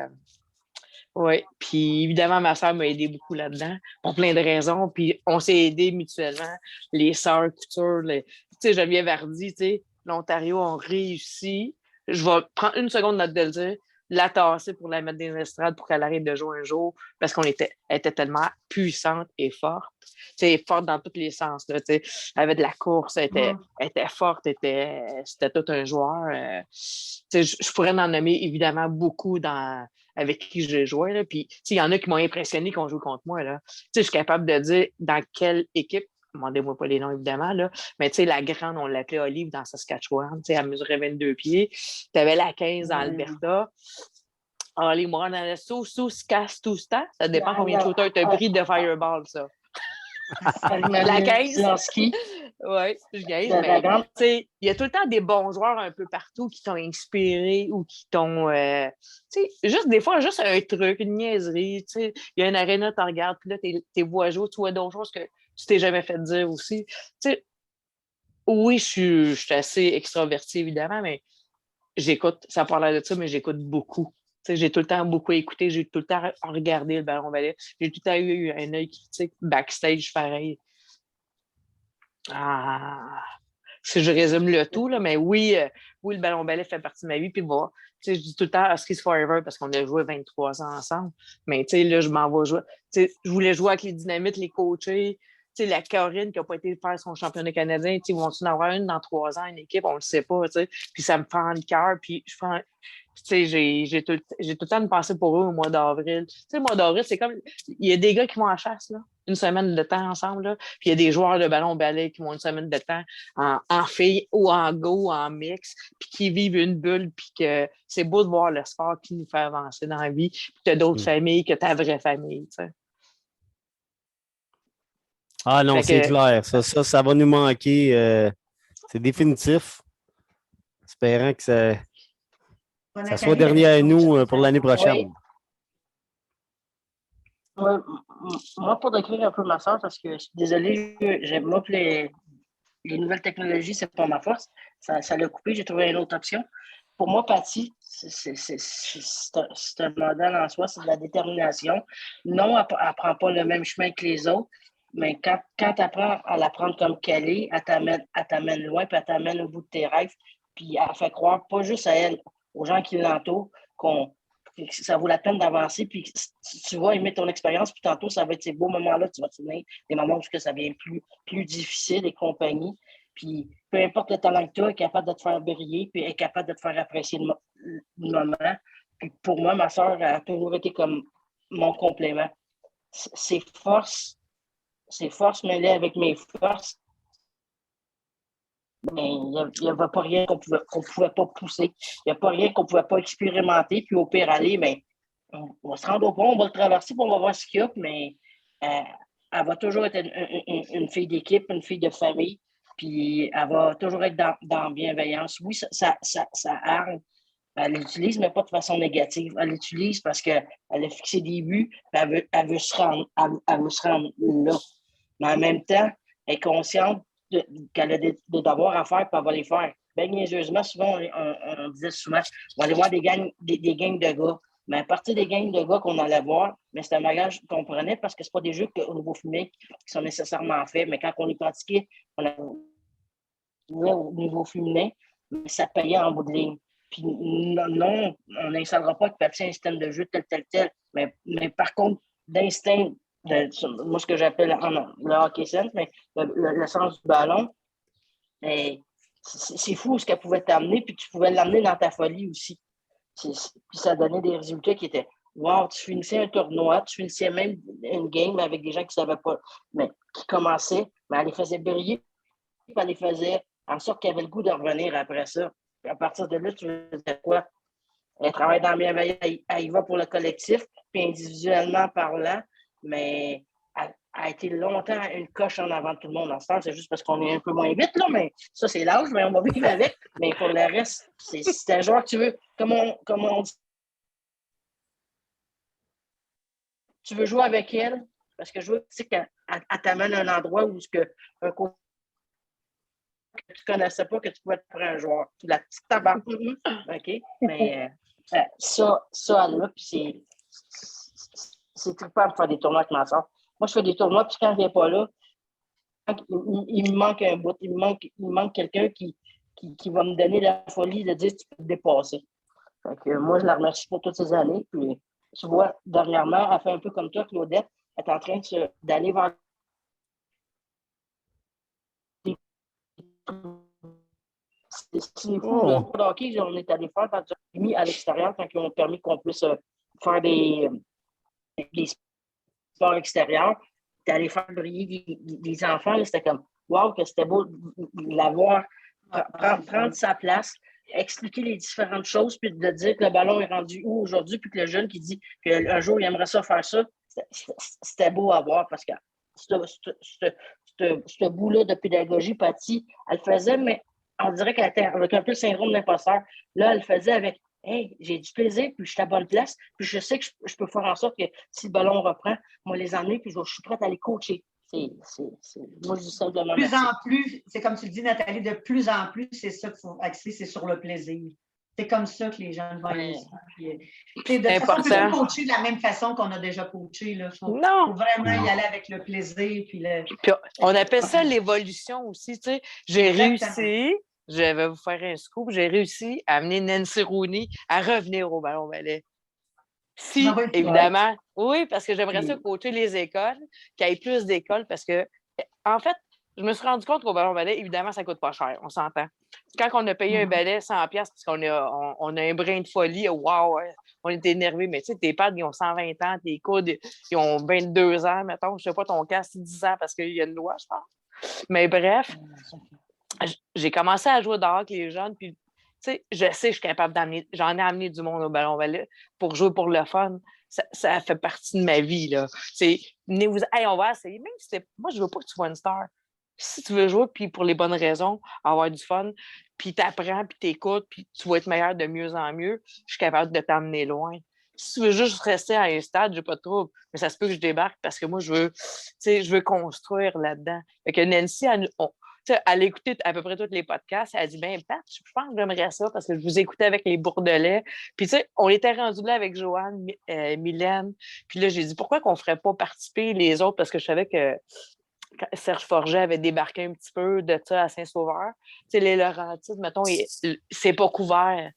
Oui, puis évidemment, ma soeur m'a aidé beaucoup là-dedans, pour plein de raisons, puis on s'est aidés mutuellement, les sœurs couture, tu sais, Geneviève Hardy, tu sais, l'Ontario ont réussi, je vais prendre une seconde de le dire, la tasser pour la mettre dans les estrades pour qu'elle arrête de jouer un jour, parce qu'elle était tellement puissante et forte, tu sais, forte dans tous les sens, là, tu sais, elle avait de la course, elle était forte, c'était tout un joueur, tu sais, je pourrais en nommer évidemment beaucoup avec qui j'ai joué. Là. Puis, il y en a qui m'ont impressionné qui ont joué contre moi. Là. Je suis capable de dire dans quelle équipe, demandez-moi pas les noms évidemment, là, mais la grande, on l'appelait Olive dans Saskatchewan. Elle mesurait 22 pieds. Tu avais la 15 dans Alberta. Les Moran dans le Saskatchewan, ça dépend combien de shooters tu as pris de Fireball, ça. La 15. Oui, je gagne. Mais il y a tout le temps des bons joueurs un peu partout qui t'ont inspiré ou qui t'ont. Juste des fois, juste un truc, une niaiserie. Il y a une aréna, tu regardes, puis là, tes voix jouer, tu vois d'autres choses que tu t'es jamais fait dire aussi. Oui, je suis assez extravertie, évidemment, mais j'écoute, ça parle de ça, mais j'écoute beaucoup. J'ai tout le temps beaucoup écouté, j'ai tout le temps regardé le ballon ballet. J'ai tout le temps eu un œil critique backstage pareil. Si je résume le tout, là, mais oui, le ballon ballet fait partie de ma vie. Puis bon, je dis tout le temps Huskies Forever parce qu'on a joué 23 ans ensemble. Mais là, je m'en vais jouer. Je voulais jouer avec les Dynamites, les coachés. La Corinne qui n'a pas été faire son championnat canadien, vont-ils en avoir une dans 3 ans, une équipe, on ne le sait pas. Puis ça me fend le cœur. Puis je prends. J'ai tout le temps de penser pour eux au mois d'avril. Le mois d'avril, c'est comme. Il y a des gars qui vont en chasse, là, une semaine de temps ensemble. Là, puis il y a des joueurs de ballon ballet qui vont une semaine de temps en filles ou en go ou en mix, puis qui vivent une bulle, puis que c'est beau de voir le sport qui nous fait avancer dans la vie. Puis tu as d'autres familles que ta vraie famille. T'sais. Ah non, c'est clair. Ça va nous manquer. C'est définitif. Espérant que ça soit derrière nous pour l'année prochaine. Oui. Moi, pour décrire un peu ma soeur, parce que je suis désolé, j'aime moi que les nouvelles technologies, c'est pas ma force. Ça l'a coupé, j'ai trouvé une autre option. Pour moi, Patty, c'est un modèle en soi, c'est de la détermination. Non, elle ne prend pas le même chemin que les autres, mais quand tu apprends à la prendre comme qu'elle est, elle t'amène loin, puis elle t'amène au bout de tes rêves, puis elle fait croire, pas juste à elle, aux gens qui l'entourent, que ça vaut la peine d'avancer, puis tu vas aimer ton expérience, puis tantôt, ça va être ces beaux moments-là, tu vas te souvenir des moments où ça devient plus difficile et compagnie. Puis peu importe le talent que tu as, elle est capable de te faire briller, puis elle est capable de te faire apprécier le moment. Puis pour moi, ma soeur a toujours été comme mon complément. Ses forces mêlées avec mes forces, mais il n'y avait pas rien qu'on pouvait pas pousser. Il n'y a pas rien qu'on ne pouvait pas expérimenter, puis au pire aller, mais on va se rendre au pont, on va le traverser, puis on va voir ce qu'il y a, mais elle va toujours être une fille d'équipe, une fille de famille, puis elle va toujours être dans la bienveillance. Oui, ça hargne. Elle l'utilise, mais pas de façon négative. Elle l'utilise parce qu'elle a fixé des buts, elle veut se rendre là. Mais en même temps, elle est consciente qu'elle a des devoirs à faire, puis elle va les faire. Bien niaiseusement, souvent, on disait souvent, on va aller voir des gangs de gars. Mais à partir des gangs de gars qu'on allait voir, mais c'est un bagage qu'on prenait parce que ce pas des jeux au niveau féminin qui sont nécessairement faits. Mais quand on les pratiquait, au niveau féminin, ça payait en bout de ligne. Puis non, on n'installera pas que Pepsi a un système de jeu tel. Mais par contre, d'instinct, moi, ce que j'appelle le hockey sense, mais le sens du ballon, c'est fou ce qu'elle pouvait t'amener, puis tu pouvais l'amener dans ta folie aussi. Puis ça donnait des résultats qui étaient wow, tu finissais un tournoi, tu finissais même une game avec des gens qui ne savaient pas, mais qui commençaient, mais elle les faisait briller, puis elle les faisait en sorte qu'elle avait le goût de revenir après ça. Puis à partir de là, tu veux dire quoi? Elle travaille dans la bienveillance, elle y va pour le collectif, puis individuellement parlant, mais elle a été longtemps une coche en avant de tout le monde. En ce temps, c'est juste parce qu'on est un peu moins vite, là, mais ça, c'est l'âge, mais on va vivre avec. Mais pour le reste, c'est un joueur que tu veux, comme on dit, tu veux jouer avec elle, parce que je veux qu'elle t'amène à un endroit où un côté que tu ne connaissais pas, que tu pouvais être pour un joueur. La petite tabac. OK? Mais ça là, puis c'est trippant de faire des tournois avec ma soeur. Moi, je fais des tournois, puis quand je ne viens pas là, il me manque un bout. Il me manque quelqu'un qui va me donner la folie de dire tu peux te dépasser. Fait que, moi, je la remercie pour toutes ces années. Puis, tu vois, dernièrement, elle fait un peu comme toi, Claudette. Elle est en train d'aller vers c'est fou, là. Pour le hockey, on est allé faire mis à l'extérieur quand ils ont permis qu'on puisse faire des sports extérieurs. T'es allé faire briller des enfants, là, c'était comme wow, que c'était beau de l'avoir, prendre sa place, expliquer les différentes choses, puis de dire que le ballon est rendu où aujourd'hui, puis que le jeune qui dit qu'un jour il aimerait ça faire ça, c'était beau à voir parce que ce bout-là de pédagogie, Patty, elle faisait, mais on dirait qu'elle était avec un peu le syndrome d'imposteur. Là, elle faisait avec hey, j'ai du plaisir, puis je suis à bonne place, puis je sais que je peux faire en sorte que si le ballon reprend, moi les emmener, puis je suis prête à les coacher. Moi, je dis simplement. De plus en plus, c'est comme tu le dis, Nathalie, de plus en plus, c'est ça qu'il faut axer, c'est sur le plaisir. C'est comme ça que les jeunes vont aimer ça. Puis, de toute façon, on ne peut pas coacher de la même façon qu'on a déjà coaché. Il faut vraiment y aller avec le plaisir. Puis on appelle ça l'évolution aussi. Tu sais. J'ai réussi, je vais vous faire un scoop, j'ai réussi à amener Nancy Rooney à revenir au ballon-ballet. Si, évidemment. Oui, parce que j'aimerais ça coacher les écoles, qu'il y ait plus d'écoles, parce que, en fait, je me suis rendu compte qu'au ballon-ballet, évidemment, ça ne coûte pas cher, on s'entend. Quand on a payé un ballet 100$ parce qu'on a un brin de folie, wow, on était énervés, mais tu sais, tes pads, ils ont 120 ans, tes coudes, ils ont 22 ans, mettons, je ne sais pas, ton casque, 10 ans parce qu'il y a une loi, je pense. Mais bref, j'ai commencé à jouer dehors avec les jeunes, puis tu sais, je sais que je suis capable d'amener, j'en ai amené du monde au ballon-ballet pour jouer pour le fun. Ça fait partie de ma vie, là. C'est, hey, on va essayer. Même si moi, je veux pas que tu sois une star. Si tu veux jouer, puis pour les bonnes raisons, avoir du fun, puis t'apprends, puis t'écoutes, puis tu vas être meilleur de mieux en mieux, je suis capable de t'amener loin. Si tu veux juste rester à un stade, j'ai pas de trouble. Mais ça se peut que je débarque parce que moi, je veux construire là-dedans. Fait que Nancy, elle écoutait à peu près tous les podcasts. Elle a dit, ben Pat, je pense que j'aimerais ça parce que je vous écoutais avec les Bourdelais. Puis, tu sais, on était rendus là avec Joanne, Mylène. Puis là, j'ai dit, pourquoi qu'on ne ferait pas participer les autres? Parce que je savais que Serge Forget avait débarqué un petit peu de ça à Saint-Sauveur. Tu sais, les Laurentides, mettons, c'est pas couvert.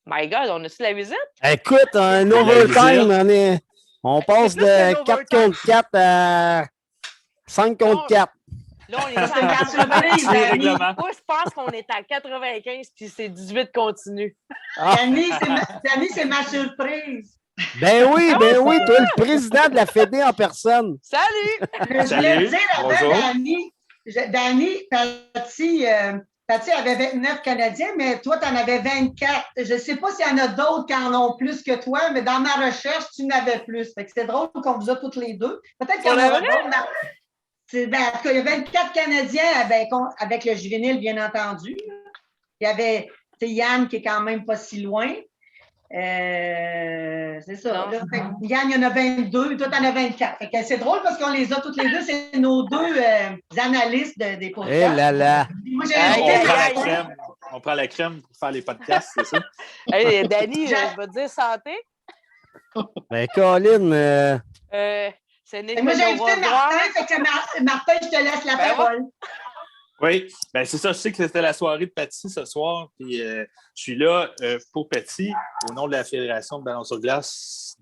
My God, on a-tu la visite? Écoute, un overtime, on passe de 4 contre 4 à 5 contre 4. Là, on est à 95. Moi, je pense qu'on est à 95 puis c'est 18 continu. Danny, c'est ma surprise. Ben oui, toi, le président de la Fédé en personne. Salut! Je voulais te dire, Danny, Patty avait 29 Canadiens, mais toi, tu en avais 24. Je ne sais pas s'il y en a d'autres qui en ont plus que toi, mais dans ma recherche, tu en avais plus. Fait que c'est drôle qu'on vous a toutes les deux. Peut-être qu'il y en a d'autres. En tout cas, il y a 24 Canadiens avec le juvénile, bien entendu. Il y avait Yann qui est quand même pas si loin. C'est ça. Là, Yann, il y en a 22, toi, tu en as 24. C'est drôle parce qu'on les a toutes les deux. C'est nos deux analystes des podcasts. Eh là là! Moi, on prend la crème pour faire les podcasts, c'est ça? Hey, Danny, je vais te dire santé. Ben, Colin... Moi, j'ai invité Martin, je te laisse la parole. Oui, ben c'est ça. Je sais que c'était la soirée de Patty ce soir. Puis je suis là pour Patty, au nom de la Fédération de ballon sur glace,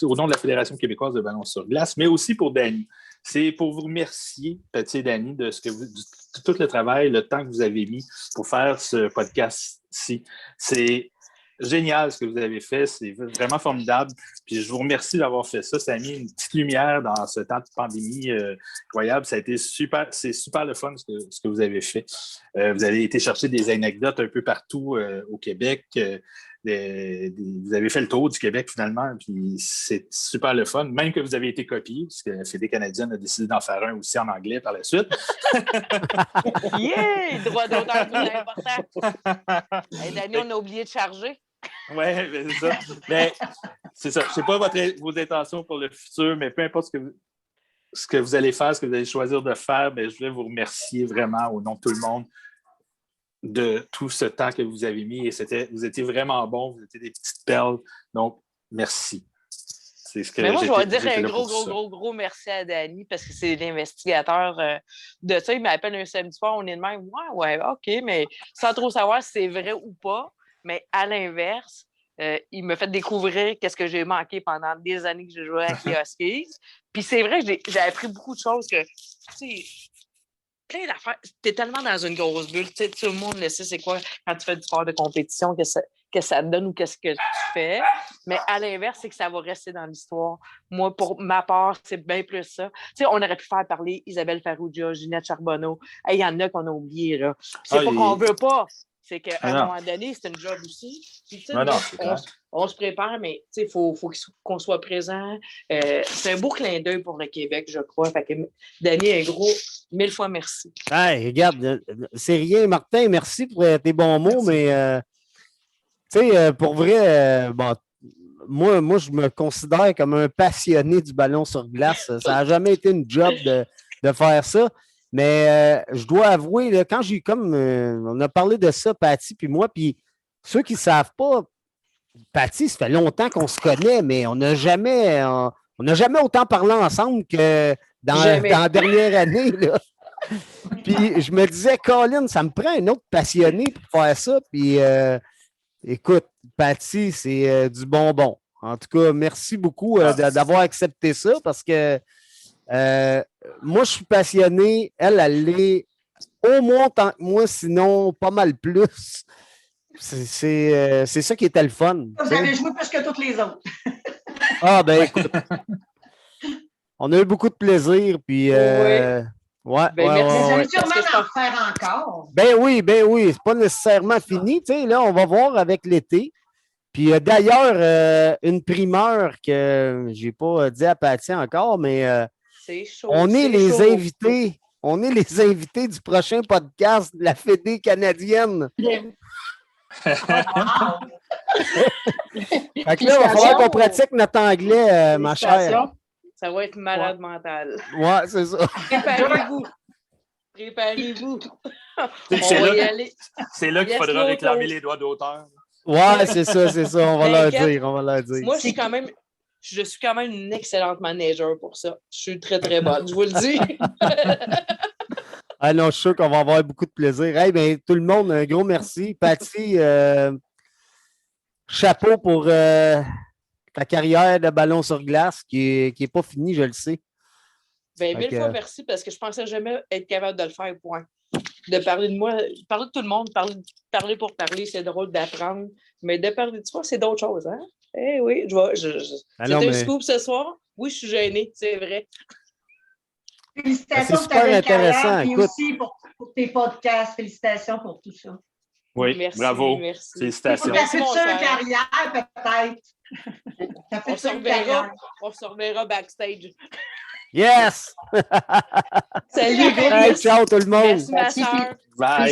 au nom de la Fédération québécoise de ballon sur glace, mais aussi pour Danny. C'est pour vous remercier, Patty et Danny, de tout le travail, le temps que vous avez mis pour faire ce podcast-ci. génial ce que vous avez fait. C'est vraiment formidable. Puis je vous remercie d'avoir fait ça. Ça a mis une petite lumière dans ce temps de pandémie incroyable. Ça a été super. C'est super le fun ce que vous avez fait. Vous avez été chercher des anecdotes un peu partout au Québec. Vous avez fait le tour du Québec finalement, puis c'est super le fun. Même que vous avez été copié, parce que la Fédé canadienne a décidé d'en faire un aussi en anglais par la suite. Yeah! Le droit d'auteur, c'est important. Hey, Danny, on a oublié de charger. Oui, c'est ça. Mais c'est ça. Je ne sais pas vos intentions pour le futur, mais peu importe ce que vous allez faire, ce que vous allez choisir de faire, bien, je voulais vous remercier vraiment au nom de tout le monde de tout ce temps que vous avez mis. Et vous étiez vraiment bons, vous étiez des petites perles. Donc, merci. C'est ce que mais moi, je vais dire un gros merci à Danny parce que c'est l'investigateur de ça. Il m'appelle un samedi soir, on est de même. Ouais, OK, mais sans trop savoir si c'est vrai ou pas. Mais à l'inverse, il m'a fait découvrir qu'est-ce que j'ai manqué pendant des années que j'ai joué avec les Huskies. Puis c'est vrai que j'ai appris beaucoup de choses que, tu sais, plein d'affaires. Tu es tellement dans une grosse bulle. Tu sais, tout le monde le sait, c'est quoi quand tu fais du sport de compétition, que ça te donne ou qu'est-ce que tu fais. Mais à l'inverse, c'est que ça va rester dans l'histoire. Moi, pour ma part, c'est bien plus ça. Tu sais, on aurait pu faire parler Isabelle Farrugia, Ginette Charbonneau. Il y en a qu'on a oublié, là. Puis c'est pas qu'on veut pas. C'est qu'à un moment donné, c'est une job aussi. Puis, on se prépare, mais il faut qu'on soit présent. C'est un beau clin d'œil pour le Québec, je crois. Fait que, Danny, un gros 1000 fois merci. Hey, regarde, c'est rien, Martin. Merci pour tes bons mots, mais tu sais, pour vrai, bon, moi, je me considère comme un passionné du ballon sur glace. Ça n'a jamais été une job de faire ça. Mais je dois avouer, là, quand j'ai on a parlé de ça, Patty puis moi, puis ceux qui ne savent pas, Patty, ça fait longtemps qu'on se connaît, mais on n'a jamais autant parlé ensemble que dans la dernière année. Là. Puis je me disais, Colin, ça me prend un autre passionné pour faire ça. Puis écoute, Patty, c'est du bonbon. En tout cas, merci beaucoup d'avoir accepté ça parce que moi, je suis passionné. Elle l'est au moins autant que moi, sinon pas mal plus. C'est ça qui était le fun. Vous avez joué plus que toutes les autres. Ah, ben écoute. On a eu beaucoup de plaisir. Puis, merci. Vous allez sûrement en faire encore. Ben oui. C'est pas nécessairement fini. Tu sais, là, on va voir avec l'été. Puis d'ailleurs, une primeur que je n'ai pas dit à Patty encore, mais on est les invités. On est les invités du prochain podcast de la Fédé canadienne. Fait que là, il va falloir qu'on pratique notre anglais, ma chère. Ça va être malade mental. Ouais, c'est ça. Préparez-vous. C'est là qu'il faudra réclamer les droits d'auteur. Ouais, c'est ça. On va leur dire. Moi, je suis quand même une excellente manager pour ça. Je suis très, très bonne, je vous le dis. Ah non, je suis sûr qu'on va avoir beaucoup de plaisir. Hey, ben, tout le monde, un gros merci. Patty, chapeau pour ta carrière de ballon sur glace qui est pas finie, je le sais. Ben, 1000 fois merci parce que je pensais jamais être capable de le faire, point. De parler de moi, parler de tout le monde, parler pour parler, c'est drôle d'apprendre. Mais de parler de soi, c'est d'autres choses, hein? Eh oui, c'est un scoop ce soir. Oui, je suis gênée, c'est vrai. Félicitations pour ta belle carrière, et aussi pour tes podcasts. Félicitations pour tout ça. Oui, merci, bravo. Merci. Félicitations. Pour ta future carrière, peut-être. On se reverra backstage. Yes! Salut, ciao tout le monde! Merci, ma soeur. Bye.